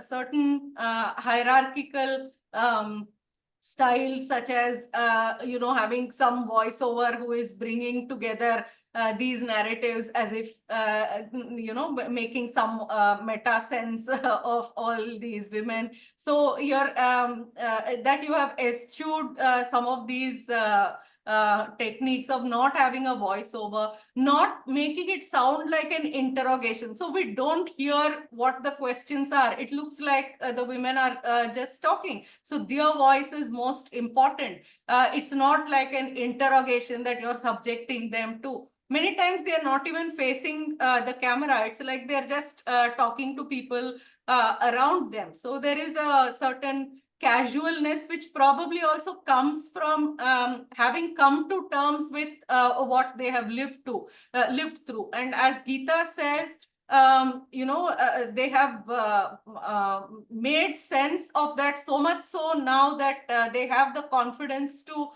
certain hierarchical styles, such as having some voiceover who is bringing together these narratives as if making some meta sense of all these women. So that you have eschewed some of these techniques of not having a voiceover, not making it sound like an interrogation. So we don't hear what the questions are. It looks like the women are just talking. So their voice is most important. It's not like an interrogation that you're subjecting them to. Many times they are not even facing the camera. It's like they're just talking to people around them. So there is a certain casualness which probably also comes from having come to terms with what they have lived through. And as Geeta says, they have made sense of that, so much so now that they have the confidence to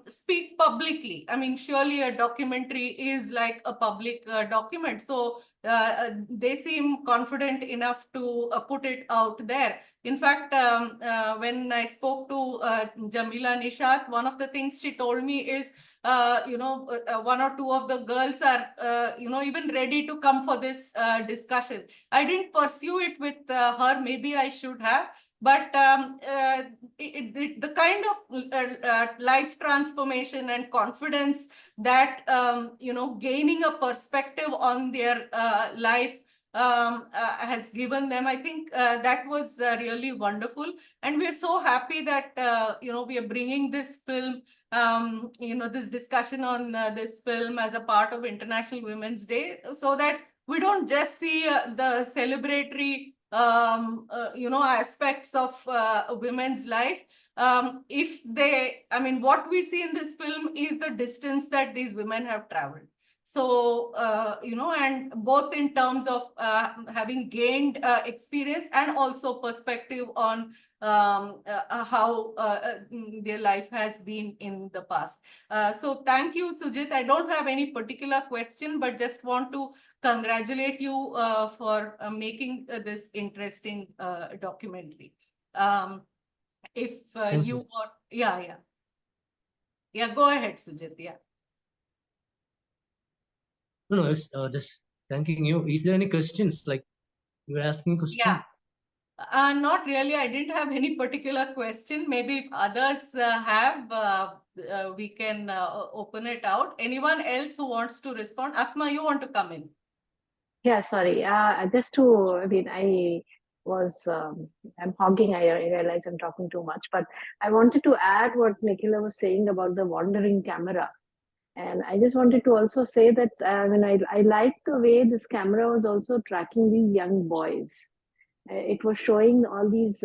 speak publicly. I mean, surely a documentary is like a public document. So they seem confident enough to put it out there. In fact, when I spoke to Jamila Nishat, one of the things she told me is, one or two of the girls are, even ready to come for this discussion. I didn't pursue it with her. Maybe I should have. But the kind of life transformation and confidence that, gaining a perspective on their life has given them, I think that was really wonderful. And we're so happy that, we are bringing this film, this discussion on this film as a part of International Women's Day, so that we don't just see the celebratory aspects of women's life. What we see in this film is the distance that these women have traveled. So, and both in terms of having gained experience and also perspective on how their life has been in the past. So thank you, Sujith. I don't have any particular question, but just want to congratulate you for making this interesting documentary. If you want, yeah, go ahead, Sujith. Yeah. No, it's just thanking you. Is there any questions? Like, you were asking questions? Yeah. Not really. I didn't have any particular question. Maybe if others have, we can open it out. Anyone else who wants to respond? Asma, you want to come in? Yeah, sorry. Just to, I was, I'm hogging, I realize I'm talking too much, but I wanted to add what Nikhila was saying about the wandering camera. And I just wanted to also say that I liked the way this camera was also tracking these young boys. It was showing all these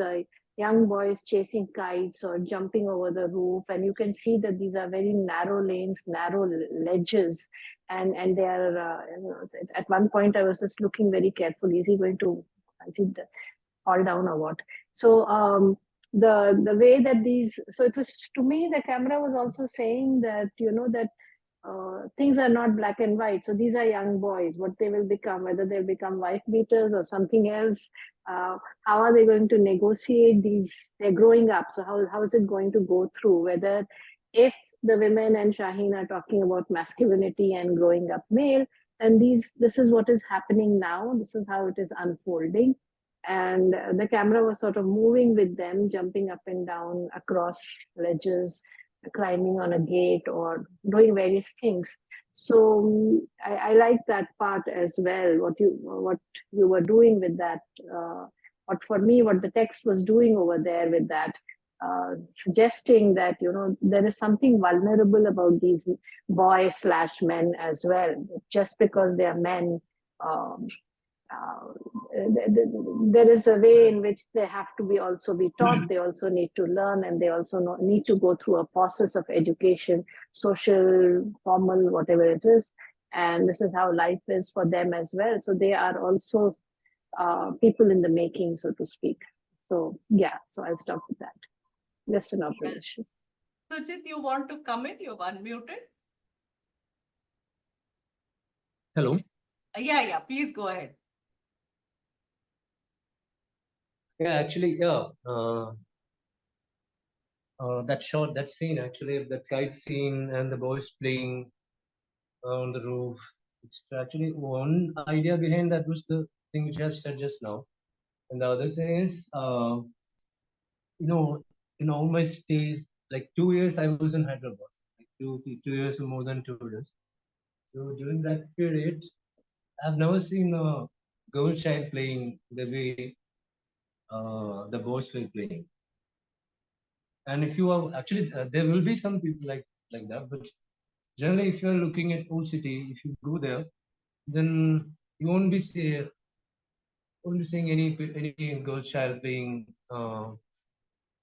young boys chasing kites or jumping over the roof, and you can see that these are very narrow lanes, narrow ledges, and they are. At one point, I was just looking very carefully. Is he going to fall down or what? So the way that these, so it was, to me, the camera was also saying that that things are not black and white. So these are young boys. What they will become, whether they'll become wife beaters or something else, how are they going to negotiate these? They're growing up. So how is it going to go through? Whether if the women and Shaheen are talking about masculinity and growing up male, and this is what is happening now. This is how it is unfolding. And the camera was sort of moving with them, jumping up and down across ledges, climbing on a gate, or doing various things. So I like that part as well. What you were doing with that. What for me, what the text was doing over there with that, suggesting that there is something vulnerable about these boys/men as well. Just because they are men. There is a way in which they have to be taught. They also need to learn, and they also need to go through a process of education, social, formal, whatever it is. And this is how life is for them as well. So they are also people in the making, so to speak. So yeah, so I'll stop with that. Just an observation. Yes. Sujith, you want to come in? You've unmuted. Hello. Yeah, please go ahead. Yeah, actually, yeah. That scene, actually, that kite scene and the boys playing on the roof. It's actually one idea behind that was the thing which I have said just now. And the other thing is, in all my stays, like 2 years, I was in Hyderabad, like 2 years or more than 2 years. So during that period, I've never seen a girl child playing the way the boys were playing. And if you are actually, there will be some people like that, but generally, if you are looking at old city, if you go there, then you won't be seeing any girl child playing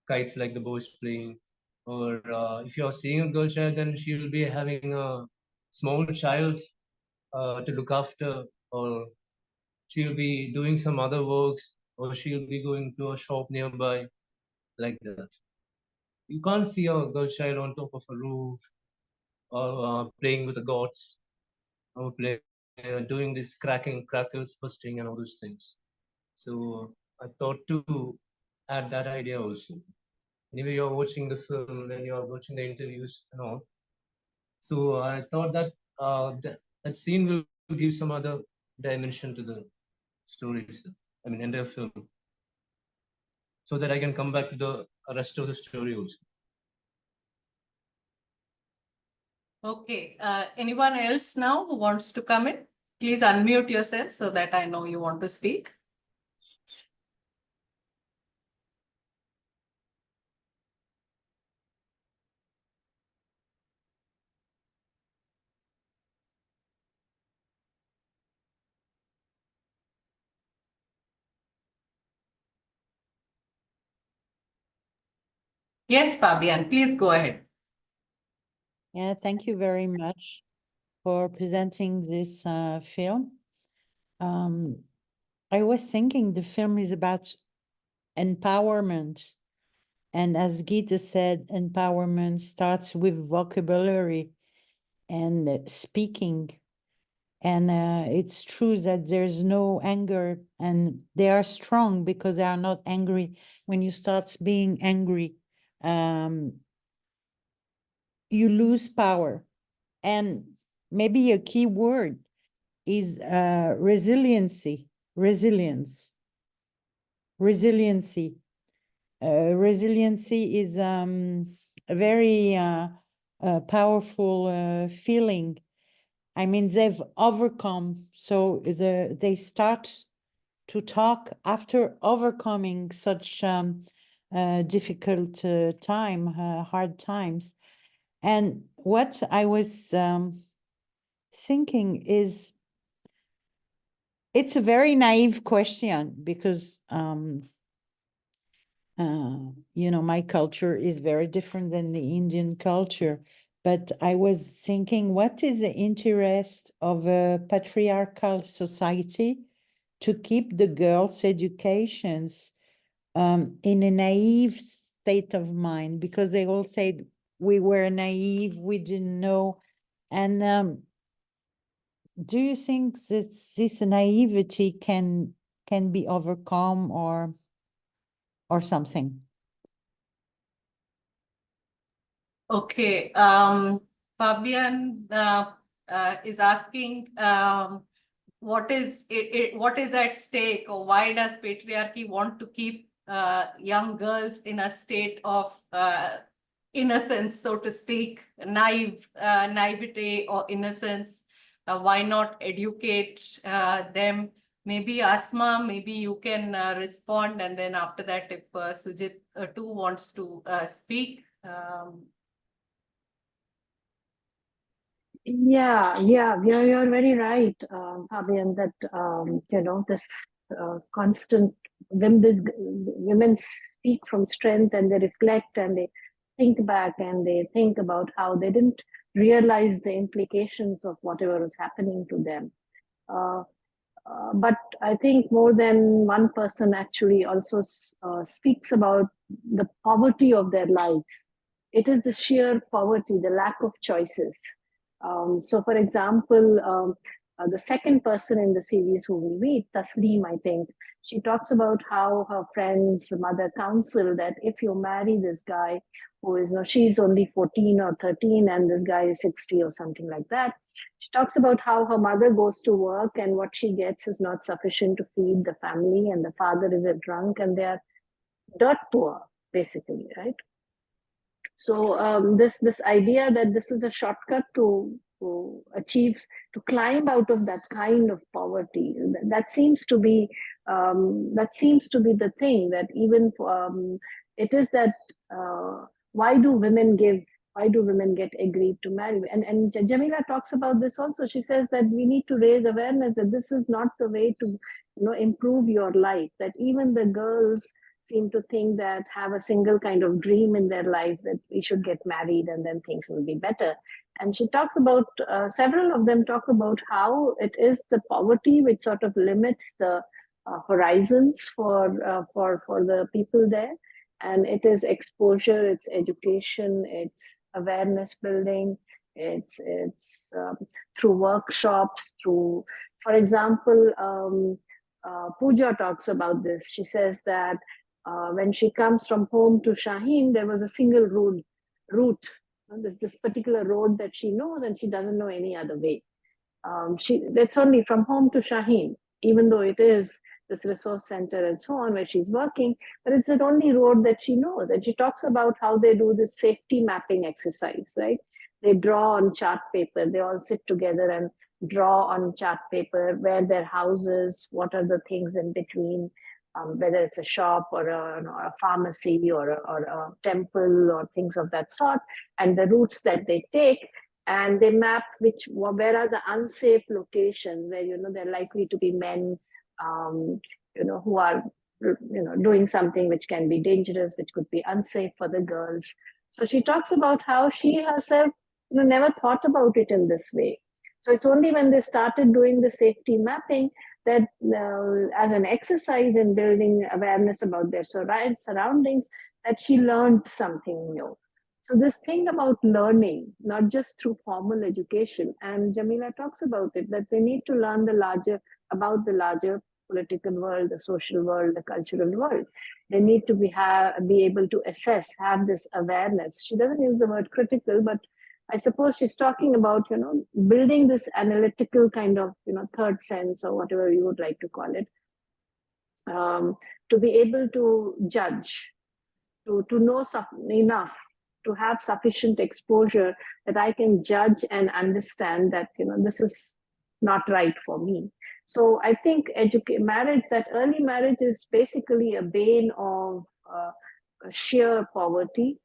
kites like the boys playing. Or if you are seeing a girl child, then she will be having a small child to look after, or she'll be doing some other works, or she'll be going to a shop nearby, like that. You can't see a girl child on top of a roof, or playing with the gods, or doing this crackers busting and all those things. So I thought to add that idea also. Anyway, you're watching the film and you're watching the interviews and all. So I thought that that scene will give some other dimension to the story itself. I mean, entire film, so that I can come back to the rest of the story also. Okay. Anyone else now who wants to come in? Please unmute yourself so that I know you want to speak. Yes, Fabian, please go ahead. Yeah, thank you very much for presenting this film. I was thinking the film is about empowerment. And as Gita said, empowerment starts with vocabulary and speaking. And it's true that there's no anger, and they are strong because they are not angry. When you start being angry, you lose power. And maybe a key word is resiliency. Resiliency is a very powerful feeling. I mean, they've overcome, so they start to talk after overcoming such difficult hard times. And what I was thinking is, it's a very naive question because, my culture is very different than the Indian culture. But I was thinking, what is the interest of a patriarchal society to keep the girls' educations in a naive state of mind? Because they all said we were naive, we didn't know. And do you think that this naivety can be overcome or something? Okay, Fabian is asking what is what is at stake, or why does patriarchy want to keep young girls in a state of innocence, so to speak, naivete or innocence? Why not educate them? Maybe Asma, maybe you can respond, and then after that, if Sujith too wants to speak. Yeah, you're very right, Fabian, that this constant women speak from strength, and they reflect, and they think back, and they think about how they didn't realize the implications of whatever was happening to them. But I think more than one person actually also speaks about the poverty of their lives. It is the sheer poverty, the lack of choices. So, for example, the second person in the series who we meet, Tasneem, I think, she talks about how her friend's mother counsel that if you marry this guy who is, she's only 14 or 13 and this guy is 60 or something like that. She talks about how her mother goes to work and what she gets is not sufficient to feed the family, and the father is a drunk, and they are dirt poor, basically, right? So this idea that this is a shortcut to achieve, to climb out of that kind of poverty, that seems to be the thing, that even it is that why do women get agreed to marry? And Jamila talks about this also. She says that we need to raise awareness that this is not the way to improve your life, that even the girls seem to think that have a single kind of dream in their life, that we should get married and then things will be better. And she talks about, several of them talk about how it is the poverty which sort of limits the horizons for the people there. And it is exposure, it's education, it's awareness building, it's through workshops, through, for example, Pooja talks about this. She says that when she comes from home to Shaheen, there was a single route. There's this particular road that she knows, and she doesn't know any other way. That's only from home to Shaheen, even though it is this resource center and so on where she's working, but it's the only road that she knows. And she talks about how they do this safety mapping exercise, right? They draw on chart paper. They all sit together and draw on chart paper where their houses, what are the things in between, whether it's a shop or a pharmacy or a temple or things of that sort, and the routes that they take. And they map where are the unsafe locations where they're likely to be men who are doing something which can be dangerous, which could be unsafe for the girls. So she talks about how she herself never thought about it in this way. So it's only when they started doing the safety mapping that as an exercise in building awareness about their surroundings, that she learned something new. So this thing about learning, not just through formal education, and Jamila talks about it, that they need to learn about the larger political world, the social world, the cultural world. They need to be able to assess, have this awareness. She doesn't use the word critical, but I suppose she's talking about, building this analytical kind of, third sense, or whatever you would like to call it, to be able to judge, to know enough, to have sufficient exposure that I can judge and understand that, this is not right for me. So I think that early marriage is basically a bane of sheer poverty.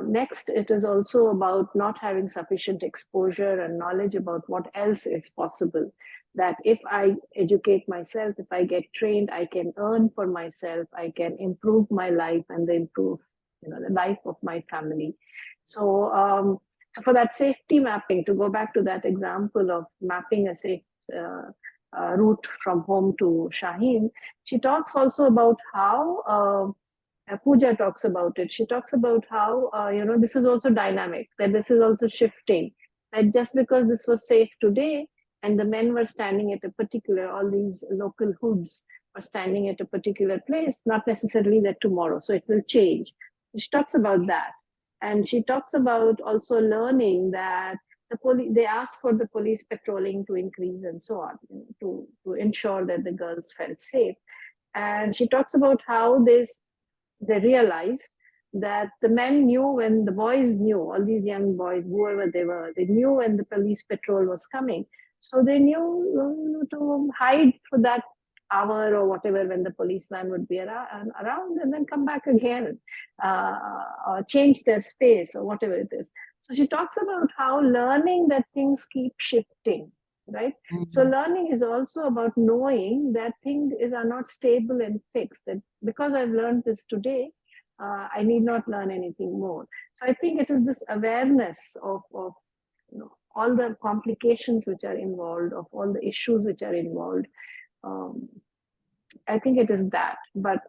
Next, it is also about not having sufficient exposure and knowledge about what else is possible. That if I educate myself, if I get trained, I can earn for myself, I can improve my life and improve the life of my family. So, so for that safety mapping, to go back to that example of mapping a safe route from home to Shaheen, she talks also about how Pooja talks about it. She talks about how, this is also dynamic, that this is also shifting. that just because this was safe today and the men were standing at a particular, all these local hoods were standing at a particular place, not necessarily that tomorrow, so it will change. So she talks about that. And she talks about also learning that the police, they asked for the police patrolling to increase and so on, to ensure that the girls felt safe. And she talks about how they realized that the men knew when the boys knew, all these young boys, whoever they were, they knew when the police patrol was coming. So they knew to hide for that hour or whatever when the policeman would be around and then come back again, or change their space or whatever it is. So she talks about how learning that things keep shifting, right? So learning is also about knowing that things are not stable and fixed, that because I've learned this today, I need not learn anything more. So I think it is this awareness of all the complications which are involved, of all the issues which are involved. I think it is that. But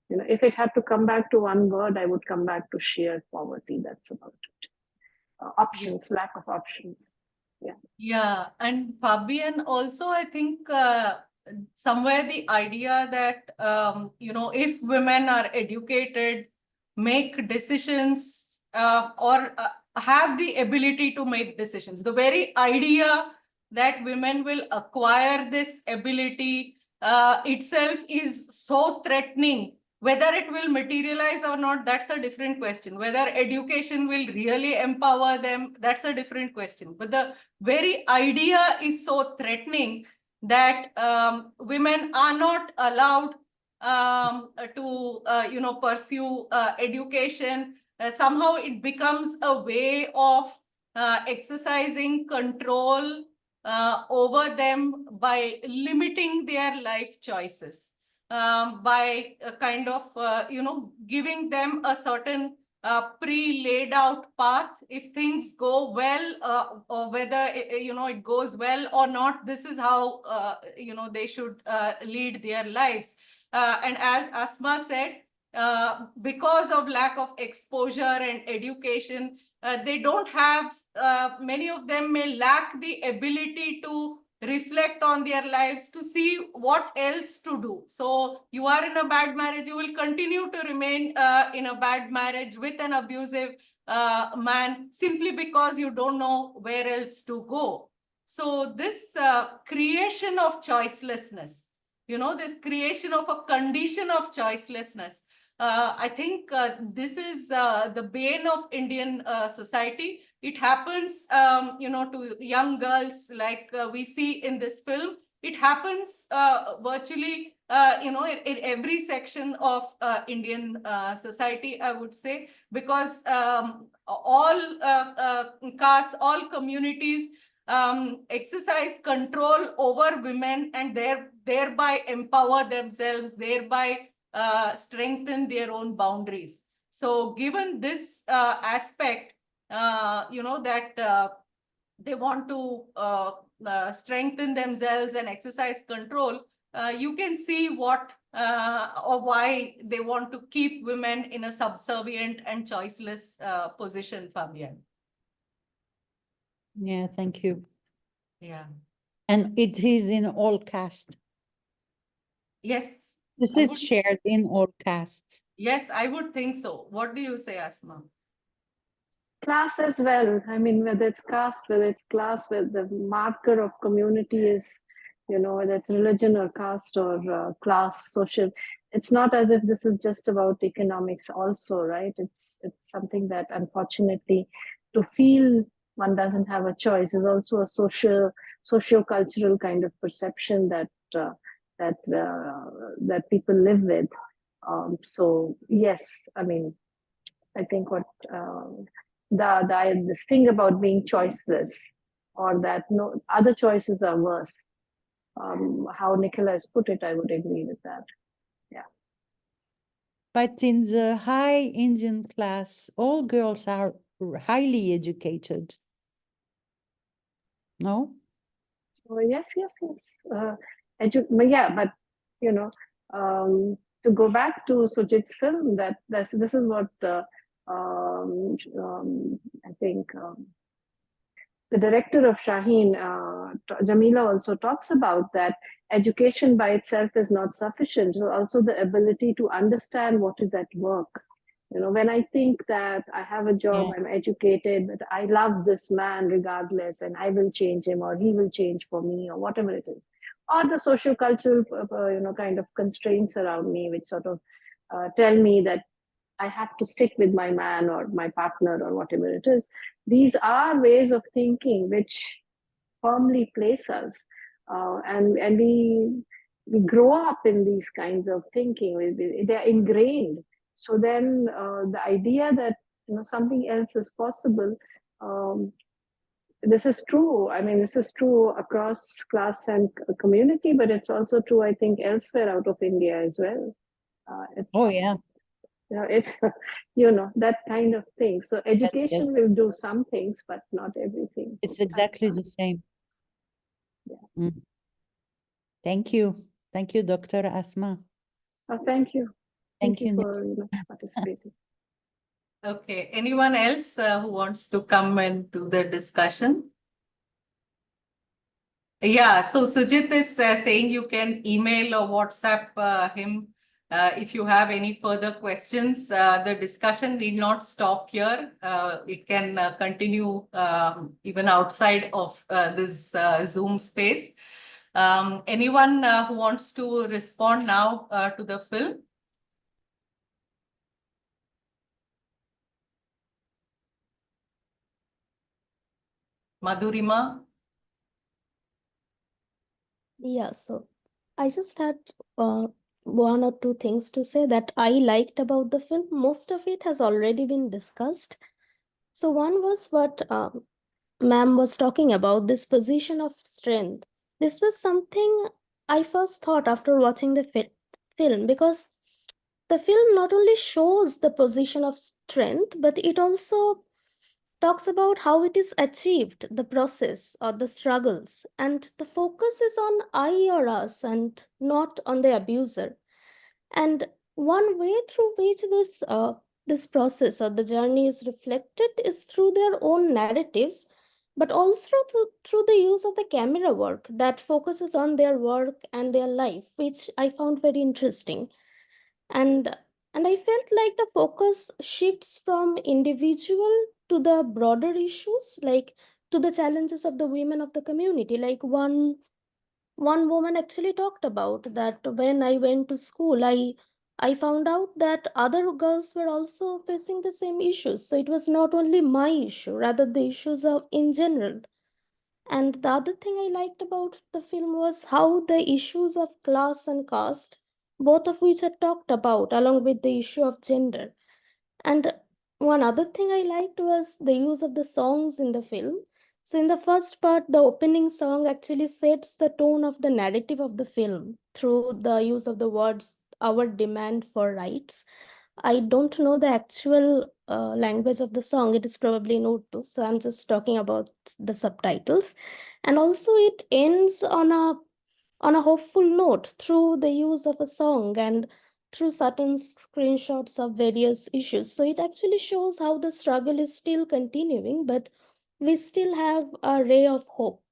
if it had to come back to one word, I would come back to sheer poverty. That's about it. Options, lack of options. Yeah, and Fabian, also I think somewhere the idea that if women are educated, make decisions, or have the ability to make decisions, the very idea that women will acquire this ability itself is so threatening. Whether it will materialize or not, that's a different question. Whether education will really empower them, that's a different question. But the very idea is so threatening that women are not allowed to pursue education. Somehow it becomes a way of exercising control over them by limiting their life choices, by kind of giving them a certain pre-laid out path. If things go well, or whether it goes well or not, this is how they should lead their lives. And as Asma said, because of lack of exposure and education, they don't have, many of them may lack the ability to reflect on their lives, to see what else to do. So you are in a bad marriage, you will continue to remain in a bad marriage with an abusive man, simply because you don't know where else to go. So this creation of choicelessness, this creation of a condition of choicelessness, I think this is the bane of Indian society. It happens, to young girls like we see in this film. It happens virtually, in every section of Indian society, I would say, because all castes, all communities exercise control over women and thereby empower themselves, thereby strengthen their own boundaries. So given this aspect, that they want to strengthen themselves and exercise control, you can see what or why they want to keep women in a subservient and choiceless position, Fabian. Yeah, thank you. Yeah. And it is in all castes. Yes. This I is would- shared in all castes. Yes, I would think so. What do you say, Asma? Class as well. I mean, whether it's caste, whether it's class, whether the marker of community is, whether it's religion or caste or class, social. It's not as if this is just about economics also, right? It's something that, unfortunately, to feel one doesn't have a choice is also a socio-cultural kind of perception that that people live with. So yes, I mean, I think what this thing about being choiceless, or that no other choices are worse. How Nicola has put it, I would agree with that. Yeah. But in the high Indian class, all girls are highly educated. No? So yes. Yeah, but to go back to Sujith's film, this is what I think the director of Shaheen, Jamila, also talks about that education by itself is not sufficient. So also the ability to understand what is at work. You know, when I think that I have a job, Yeah. I'm educated, but I love this man regardless, and I will change him, or he will change for me, or whatever it is, or the social cultural, kind of constraints around me, which sort of tell me that I have to stick with my man or my partner or whatever it is. These are ways of thinking which firmly place us, and we grow up in these kinds of thinking. They're ingrained. So then the idea that something else is possible. This is true. I mean, this is true across class and community, but it's also true, I think, elsewhere out of India as well. Oh, yeah. It's that kind of thing. So Yes, education yes. will do some things, but not everything. It's exactly the same. Yeah. Mm. Thank you. Thank you, Dr. Asma. Oh, thank you. Thank Thank you you. for participating. Okay, anyone else who wants to come into the discussion? Yeah, so Sujith is saying you can email or WhatsApp him if you have any further questions. The discussion need not stop here. It can continue even outside of this Zoom space. Anyone who wants to respond now to the film? Madhurima? Yeah, so I just had one or two things to say that I liked about the film. Most of it has already been discussed. So one was what ma'am was talking about, this position of strength. This was something I first thought after watching the film, because the film not only shows the position of strength, but it also talks about how it is achieved, the process or the struggles, and the focus is on I or us and not on the abuser. And one way through which this process or the journey is reflected is through their own narratives, but also through the use of the camera work that focuses on their work and their life, which I found very interesting. And and I felt like the focus shifts from individual to the broader issues, like to the challenges of the women of the community. Like one woman actually talked about that when I went to school, I found out that other girls were also facing the same issues. So it was not only my issue, rather the issues of in general. And the other thing I liked about the film was how the issues of class and caste, both of which are talked about, along with the issue of gender. And one other thing I liked was the use of the songs in the film. So, in the first part, the opening song actually sets the tone of the narrative of the film through the use of the words, our demand for rights. I don't know the actual language of the song. It is probably in Urdu. So I'm just talking about the subtitles. And also it ends on a hopeful note through the use of a song and through certain screenshots of various issues. So it actually shows how the struggle is still continuing, but we still have a ray of hope.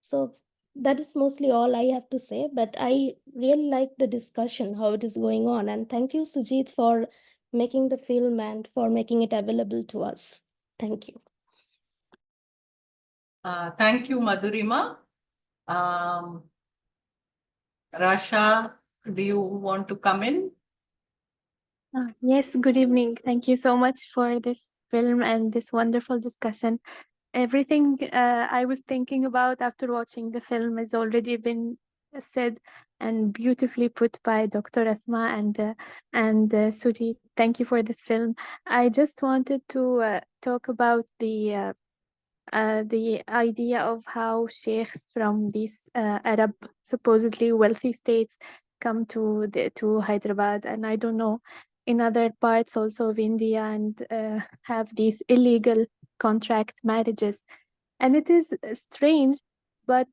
So that is mostly all I have to say, but I really like the discussion, how it is going on. And thank you, Sujith, for making the film and for making it available to us. Thank you. Thank you, Madhurima. Rasha, do you want to come in? Yes, good evening. Thank you so much for this film and this wonderful discussion. Everything I was thinking about after watching the film has already been said and beautifully put by Dr. Asma and Sujit. Thank you for this film. I just wanted to talk about the idea of how sheikhs from these Arab supposedly wealthy states come to Hyderabad, and I don't know, in other parts also of India, and have these illegal contract marriages. And it is strange, but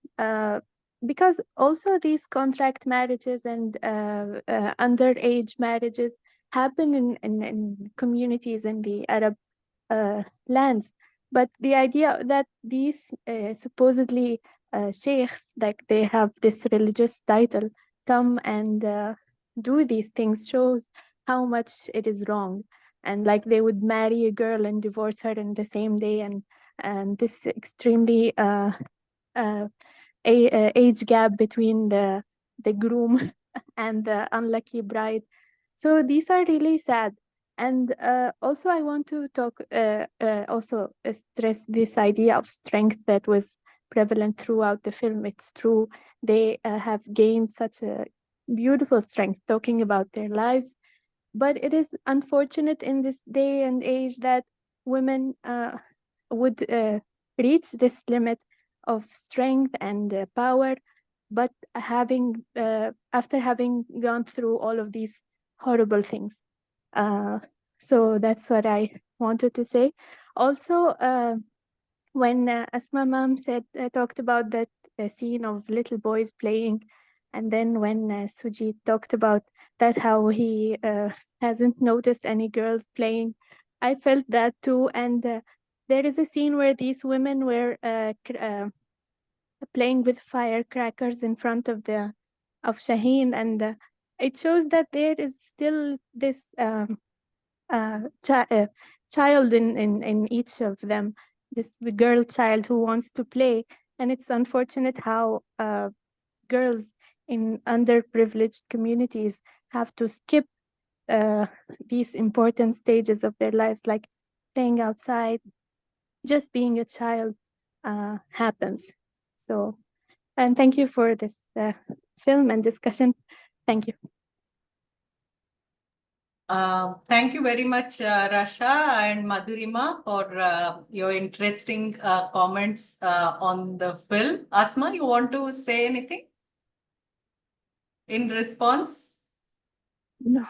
because also these contract marriages and underage marriages happen in communities in the Arab lands. But the idea that these supposedly sheikhs, like they have this religious title, come and do these things shows how much it is wrong. And like they would marry a girl and divorce her in the same day, and this extremely age gap between the groom and the unlucky bride. So these are really sad. And also I want to talk, stress this idea of strength that was prevalent throughout the film. It's true, they have gained such a beautiful strength talking about their lives. But it is unfortunate in this day and age that women would reach this limit of strength and power, but after having gone through all of these horrible things. So that's what I wanted to say. Also, when Asma ma'am talked about that scene of little boys playing, and then when Sujit talked about that how he hasn't noticed any girls playing, I felt that too. And there is a scene where these women were playing with firecrackers in front of Shaheen, and it shows that there is still this child in each of them, the girl child who wants to play. And it's unfortunate how girls in underprivileged communities have to skip these important stages of their lives, like playing outside, just being a child happens. So, and thank you for this film and discussion. Thank you. Thank you very much, Rasha and Madhurima, for your interesting comments on the film. Asma, you want to say anything in response? No,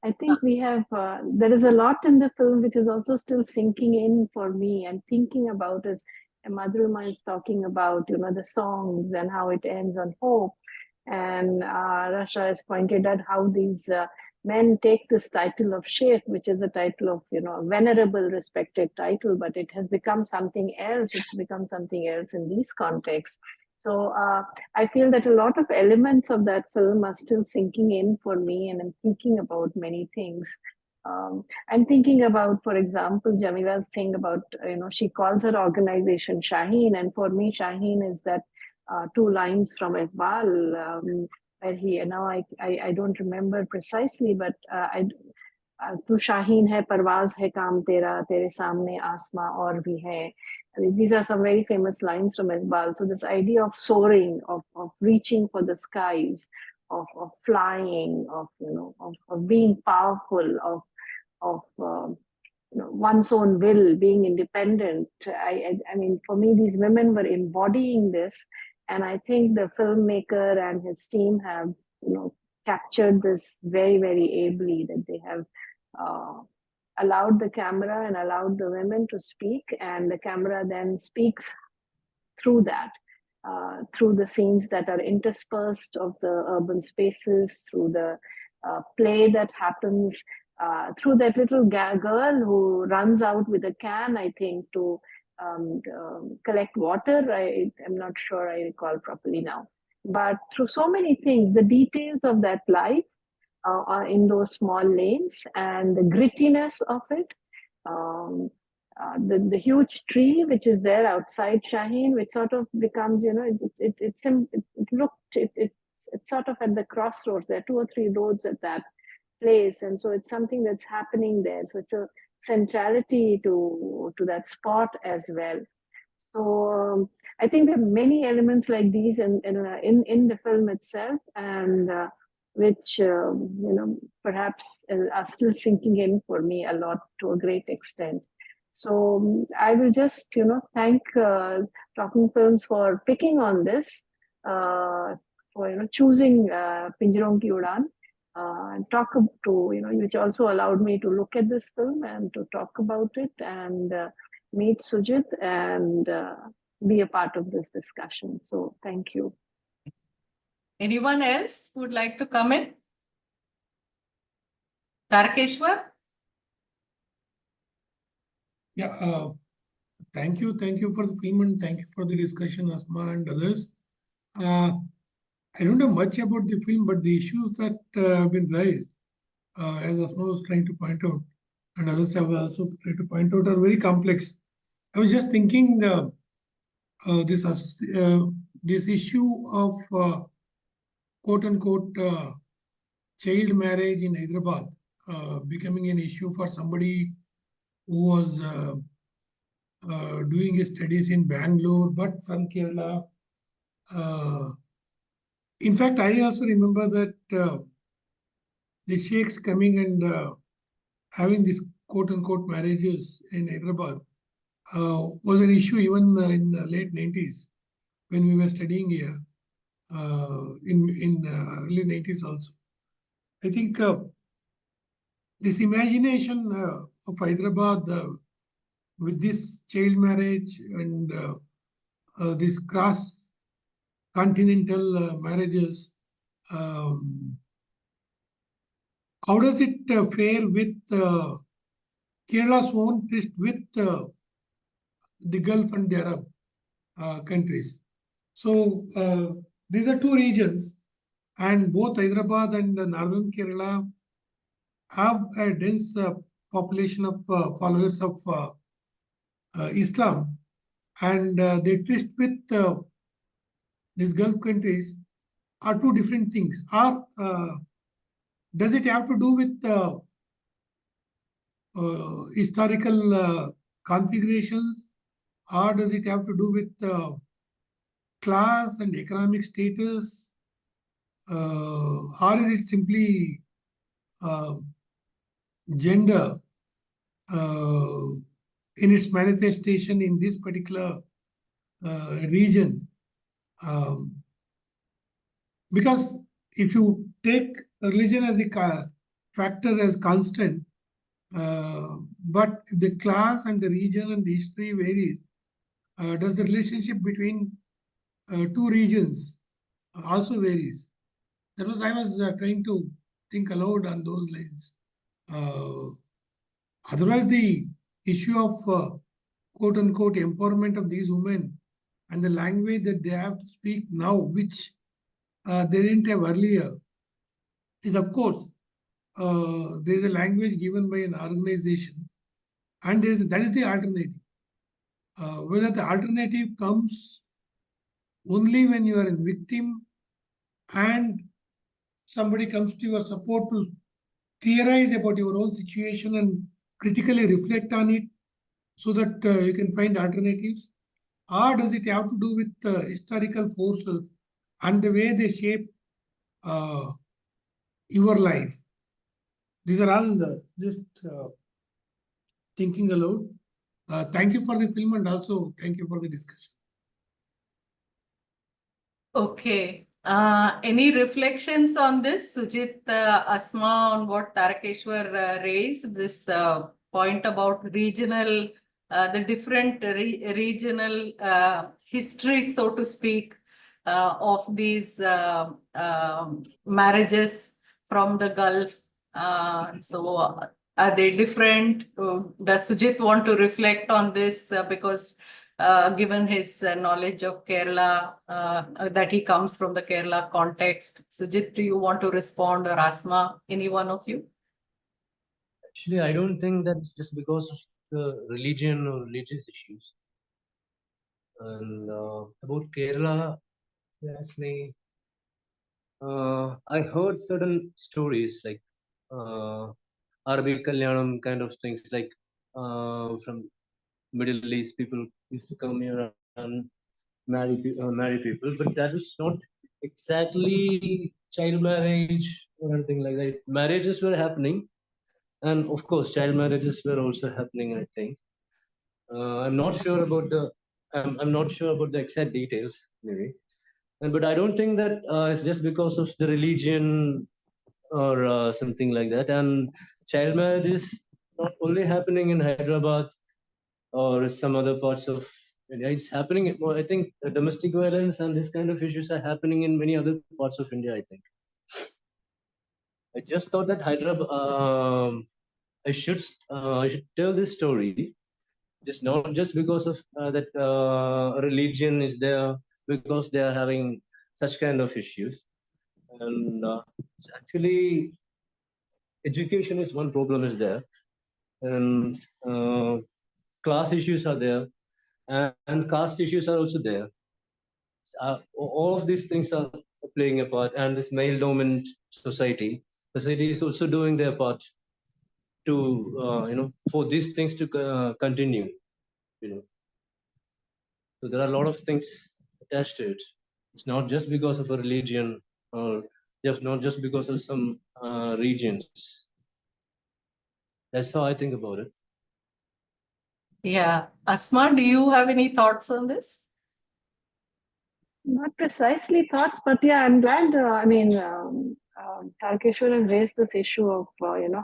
I think we have, there is a lot in the film which is also still sinking in for me and thinking about as Madhurima is talking about, the songs and how it ends on hope. And Rasha has pointed out how these men take this title of Sheikh, which is a title of, a venerable, respected title, but it has become something else. It's become something else in these contexts. So I feel that a lot of elements of that film are still sinking in for me, and I'm thinking about many things. I'm thinking about, for example, Jamila's thing about, she calls her organization Shaheen, and for me, Shaheen is that two lines from Iqbal, where he, now I don't remember precisely, but तू शाहीन है परवाज है काम तेरा तेरे सामने आसमां और भी है. I mean, these are some very famous lines from Iqbal. So this idea of soaring, of reaching for the skies, of flying, of being powerful, of one's own will, being independent. I mean, for me, these women were embodying this, and I think the filmmaker and his team have, captured this very, very ably. That they have allowed the camera and allowed the women to speak, and the camera then speaks through that, through the scenes that are interspersed of the urban spaces, through the play that happens, through that little girl who runs out with a can, I think, to collect water. I'm not sure I recall properly now. But through so many things, the details of that life are in those small lanes, and the grittiness of it, the huge tree which is there outside Shaheen, which sort of becomes, it's sort of at the crossroads. There are 2 or 3 roads at that place, and so it's something that's happening there. So it's a centrality to that spot as well. So I think there are many elements like these in the film itself, and which perhaps are still sinking in for me a lot, to a great extent. So I will just thank Talking Films for picking on this, for choosing Pinjaron Ki Udaan, and talk to which also allowed me to look at this film and to talk about it, and meet Sujith and be a part of this discussion. So thank you. Anyone else would like to come in? Tarkeshwar? Yeah, thank you for the film and thank you for the discussion, Asma and others. I don't know much about the film, but the issues that have been raised, as Asma was trying to point out, and others have also tried to point out, are very complex. I was just thinking this issue of quote unquote child marriage in Hyderabad becoming an issue for somebody who was doing his studies in Bangalore, but from Kerala. In fact, I also remember that the sheikhs coming and having these quote unquote marriages in Hyderabad was an issue even in the late 90s when we were studying here, in early 90s also. I think this imagination of Hyderabad with this child marriage and this cross continental marriages, how does it fare with Kerala's own twist with the Gulf and the Arab countries? So these are two regions, and both Hyderabad and northern Kerala have a dense population of followers of Islam, and they twist with these Gulf countries are two different things. Does it have to do with historical configurations, or does it have to do with class and economic status, or is it simply gender in its manifestation in this particular region? Because if you take religion as a factor as constant, but the class and the region and the history varies, does the relationship between two regions also varies? That was I was trying to think aloud on those lines. Otherwise, the issue of quote unquote empowerment of these women and the language that they have to speak now, which they didn't have earlier, is of course there is a language given by an organization, and that is the alternative. Whether the alternative comes only when you are a victim and somebody comes to your support to theorize about your own situation and critically reflect on it so that you can find alternatives, or does it have to do with historical forces and the way they shape your life? These are all just thinking aloud. Thank you for the film and also thank you for the discussion. Okay. Any reflections on this, Sujith, Asma, on what Tarakeshwar raised, this point about regional, the different regional histories, so to speak, of these marriages from the Gulf. So are they different? Does Sujith want to reflect on this because given his knowledge of Kerala, that he comes from the Kerala context? Sujith, do you want to respond, or Asma, any one of you? Actually, I don't think that's just because of the religion or religious issues. And about Kerala, if you ask me, I heard certain stories like Arabic Kalyanam kind of things, like from Middle East, people used to come here and marry people, but that is not exactly child marriage or anything like that. Marriages were happening, and of course, child marriages were also happening, I think. I'm not sure about the exact details, maybe. But I don't think that it's just because of the religion or something like that. And child marriage is not only happening in Hyderabad or some other parts of India. It's happening. I think domestic violence and this kind of issues are happening in many other parts of India, I think. I just thought that Hyderabad. I should tell this story It's not just because of that religion is there, because they are having such kind of issues. And it's actually education is one problem is there, and class issues are there, and caste issues are also there. All of these things are playing a part, and this male dominant society is also doing their part to for these things to continue. So there are a lot of things attached to it. It's not just because of a religion, or just not just because of some regions. That's how I think about it. Yeah. Asma, do you have any thoughts on this? Not precisely thoughts, but yeah, I'm glad. Tarkeshwar has raised this issue of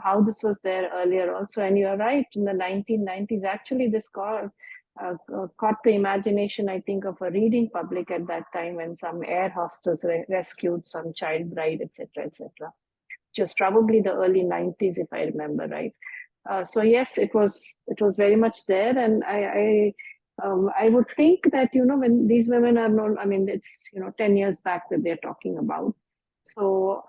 how this was there earlier also, and you're right. In the 1990s, actually, this caught the imagination, I think, of a reading public at that time, when some air hostess rescued some child bride, etc., etc. Which was probably the early 90s, if I remember right. So yes, it was very much there, and I would think that when these women are known, I mean, it's 10 years back that they're talking about. So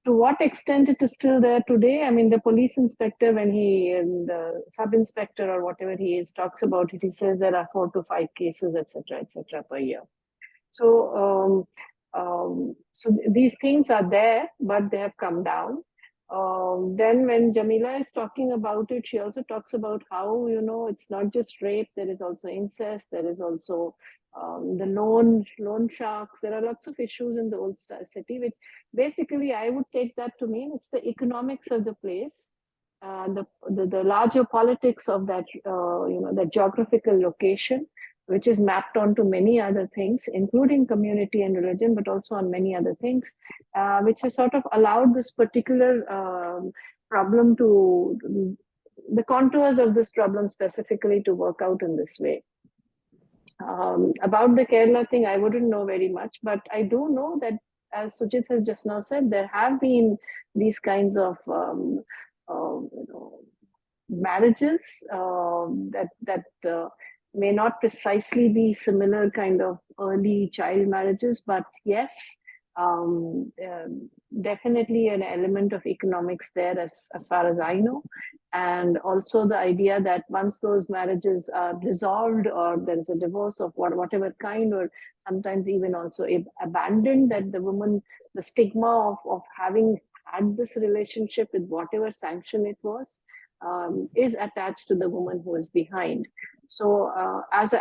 to what extent it is still there today? I mean, the police inspector, when the sub inspector or whatever he is, talks about it, he says there are 4 to 5 cases, etc., per year. So these things are there, but they have come down. Then when Jamila is talking about it, she also talks about how, it's not just rape, there is also incest, there is also the loan sharks. There are lots of issues in the old city, which basically I would take that to mean it's the economics of the place, the larger politics of that, the geographical location, which is mapped onto many other things, including community and religion, but also on many other things, which has sort of allowed this particular problem the contours of this problem specifically to work out in this way. About the Kerala thing, I wouldn't know very much, but I do know that, as Sujith has just now said, there have been these kinds of marriages that may not precisely be similar kind of early child marriages, but yes, definitely an element of economics there, as far as I know. And also the idea that once those marriages are dissolved, or there is a divorce of whatever kind, or sometimes even also abandoned, that the woman, the stigma of having had this relationship with whatever sanction it was, is attached to the woman who is behind. So as a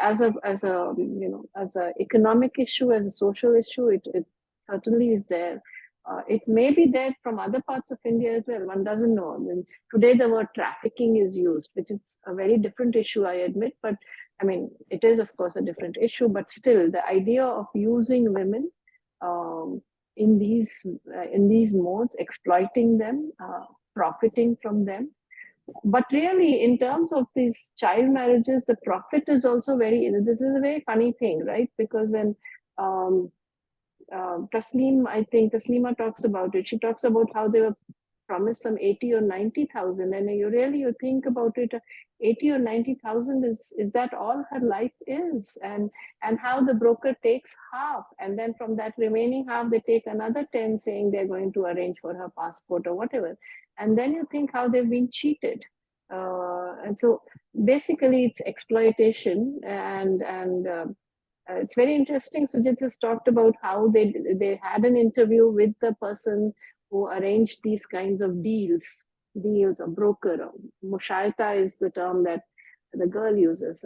economic issue, as a social issue, it certainly is there. It may be there from other parts of India as well. One doesn't know. I mean, today the word trafficking is used, which is a very different issue, I admit. But I mean, it is of course a different issue. But still, the idea of using women in these modes, exploiting them, profiting from them. But really, in terms of these child marriages, the profit is also this is a very funny thing, right? Because when Taslima talks about it, she talks about how they were promised some 80 or 90,000, and you think about it, 80 or 90,000 is that all her life is, and how the broker takes half, and then from that remaining half they take another 10, saying they're going to arrange for her passport or whatever, and then you think how they've been cheated, and so basically it's exploitation, and it's very interesting. Sujith has talked about how they had an interview with the person who arranged these kinds of deals or broker. Or mushaita is the term that the girl uses.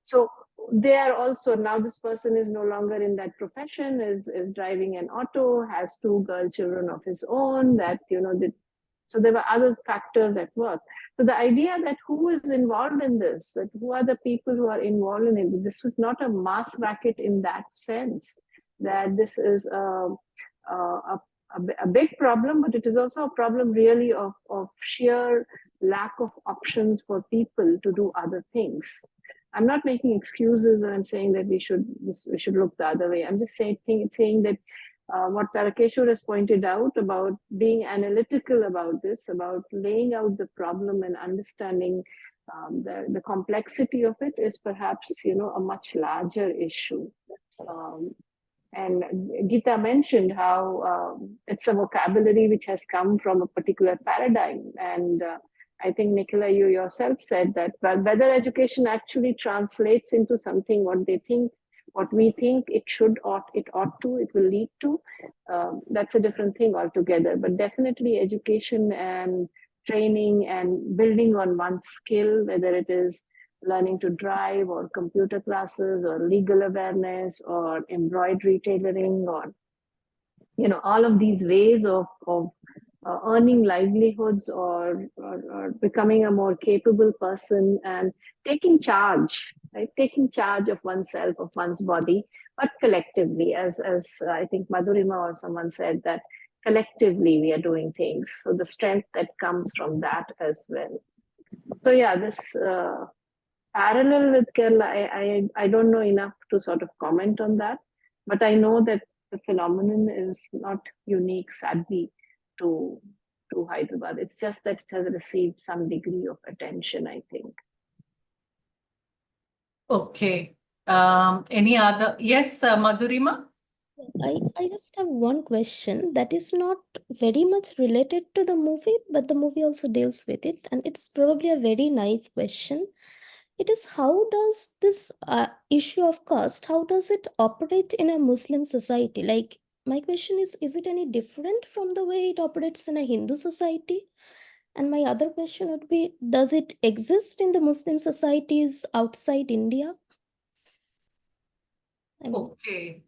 So they are also, now this person is no longer in that profession, is driving an auto, has 2 girl children of his own, that so there were other factors at work. So the idea that who is involved in this, that who are the people who are involved in it, this was not a mass racket in that sense, that this is a big problem, but it is also a problem really of sheer lack of options for people to do other things. I'm not making excuses, and I'm saying that we should look the other way. I'm just saying that what Tarakeshwar has pointed out about being analytical about this, about laying out the problem and understanding the complexity of it is perhaps, a much larger issue. And Geeta mentioned how it's a vocabulary which has come from a particular paradigm. And I think, Nicola, you yourself said that whether education actually translates into something what we think it ought to, it will lead to, that's a different thing altogether. But definitely education and training and building on one's skill, whether it is learning to drive or computer classes or legal awareness or embroidery tailoring or, all of these ways of earning livelihoods or becoming a more capable person and taking charge, right? Taking charge of oneself, of one's body, but collectively, as I think Madhurima or someone said, that collectively we are doing things. So the strength that comes from that as well. So yeah, this parallel with Kerala, I don't know enough to sort of comment on that, but I know that the phenomenon is not unique, sadly, to Hyderabad. It's just that it has received some degree of attention, I think. Okay. Any other? Yes, Madhurima? I just have one question that is not very much related to the movie, but the movie also deals with it, and it's probably a very naive question. It is, how does this issue of caste, how does it operate in a Muslim society? Like, my question is it any different from the way it operates in a Hindu society? And my other question would be, does it exist in the Muslim societies outside India? Okay.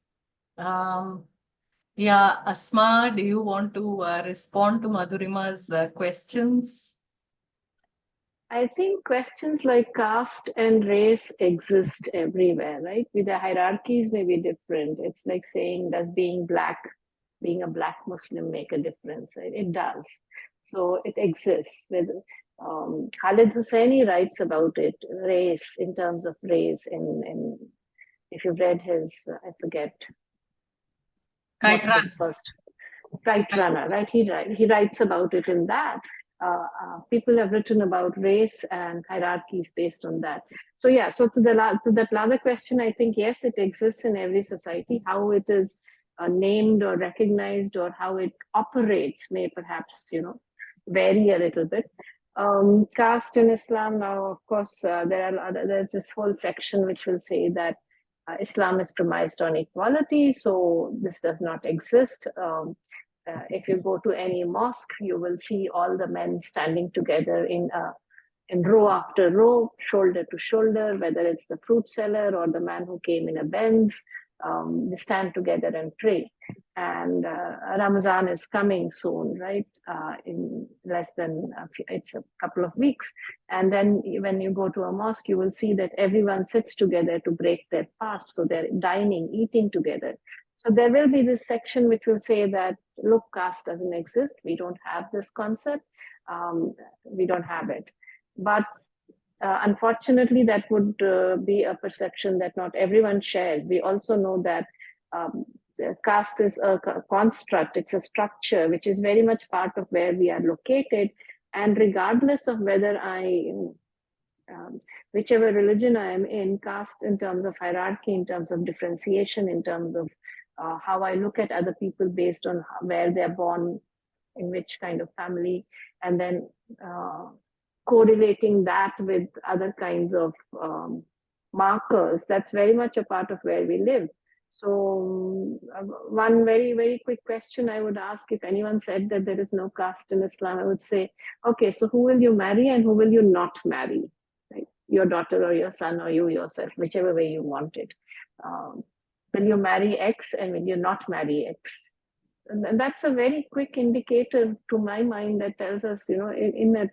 Yeah, Asma, do you want to respond to Madhurima's questions? I think questions like caste and race exist everywhere, right? With the hierarchies may be different. It's like saying, does being a black Muslim make a difference? Right? It does. So it exists. With Khalid Hosseini writes about it, race, in terms of race, in if you've read his, I forget. Kite what was first. Kite Runner, right? He writes about it in that. People have written about race and hierarchies based on that. So yeah, so to that other question, I think, yes, it exists in every society. How it is named or recognized or how it operates may perhaps, vary a little bit. Caste in Islam now, of course, there's this whole section which will say that Islam is premised on equality, so this does not exist. If you go to any mosque, you will see all the men standing together in row after row, shoulder to shoulder, whether it's the fruit seller or the man who came in a Benz. They stand together and pray. And Ramadan is coming soon, right? In less than it's a couple of weeks. And then when you go to a mosque, you will see that everyone sits together to break their fast. So they're dining, eating together. So there will be this section which will say that, look, caste doesn't exist. We don't have this concept. We don't have it. But unfortunately, that would be a perception that not everyone shares. We also know that caste is a construct. It's a structure which is very much part of where we are located. And regardless of whether whichever religion I am in, caste in terms of hierarchy, in terms of differentiation, in terms of how I look at other people based on where they're born, in which kind of family, and then correlating that with other kinds of markers, that's very much a part of where we live. So one very, very quick question I would ask, if anyone said that there is no caste in Islam, I would say, okay, so who will you marry and who will you not marry? Right? Your daughter or your son or you yourself, whichever way you want it. Will you marry X and will you not marry X? And that's a very quick indicator to my mind that tells us, in that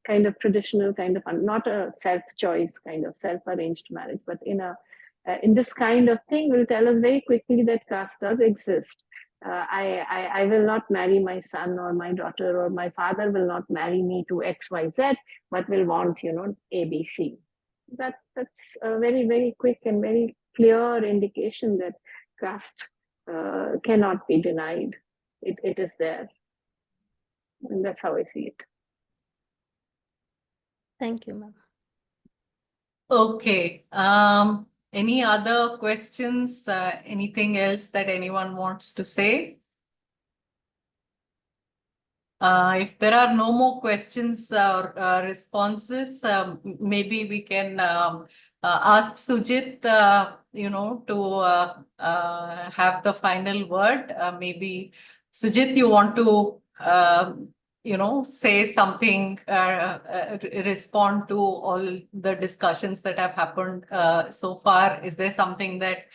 kind of traditional kind of, not a self-choice kind of self-arranged marriage, but in this kind of thing will tell us very quickly that caste does exist. I will not marry my son or my daughter, or my father will not marry me to XYZ, but will want, ABC. That's a very, very quick and very clear indication that caste cannot be denied. It is there. And that's how I see it. Thank you, ma'am. Okay. Any other questions? Anything else that anyone wants to say? If there are no more questions or responses, maybe we can ask Sujith, to have the final word. Maybe Sujith, you want to, say something, respond to all the discussions that have happened so far. Is there something that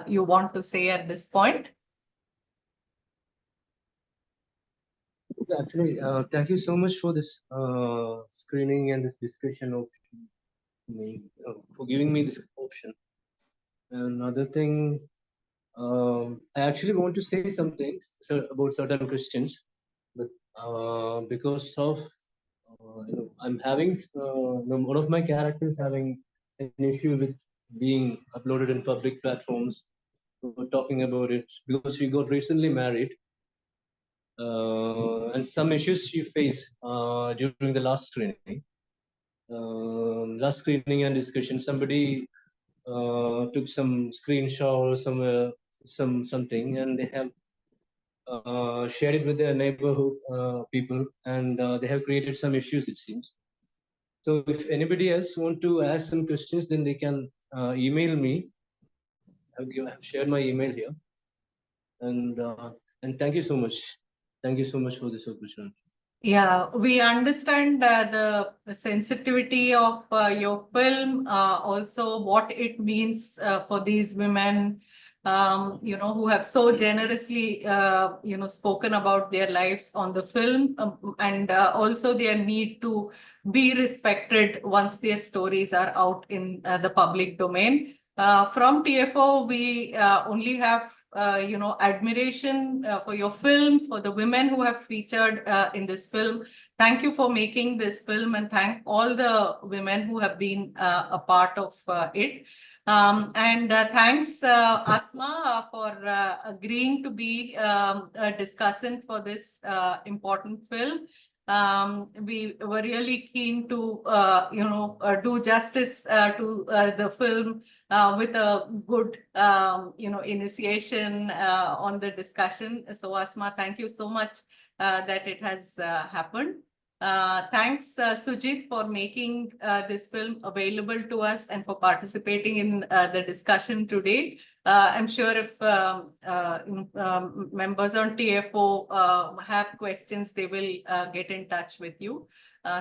you want to say at this point? Actually, thank you so much for this screening and this discussion of me, for giving me this option. Another thing, I actually want to say some things about certain Christians, but because of I'm having one of my characters having an issue with being uploaded in public platforms. We're talking about it because she got recently married. And some issues she faced during the last screening. Last screening and discussion, somebody took some screenshot or something, and they have shared it with their neighborhood people, and they have created some issues, it seems. So if anybody else want to ask some questions, then they can email me. I've shared my email here, and thank you so much. Thank you so much for this opportunity. Yeah, we understand the sensitivity of your film, also what it means for these women, who have so generously, spoken about their lives on the film, and also their need to be respected once their stories are out in the public domain. From TFO, we only have admiration for your film, for the women who have featured in this film. Thank you for making this film, and thank all the women who have been a part of it. And thanks, Asma, for agreeing to be a discussant for this important film. We were really keen to, do justice to the film with a good, initiation on the discussion. So Asma, thank you so much that it has happened. Thanks, Sujith, for making this film available to us and for participating in the discussion today. I'm sure if members on TFO have questions, they will get in touch with you.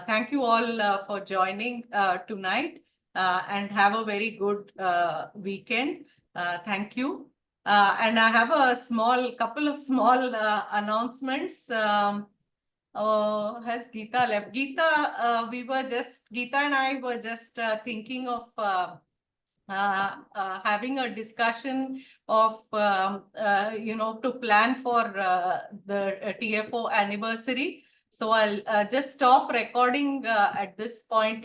Thank you all for joining tonight. And have a very good weekend. Thank you. And I have a couple of small announcements. Has Geeta left? Geeta, Geeta and I were just thinking of having a discussion of, to plan for the TFO anniversary. So I'll just stop recording at this point.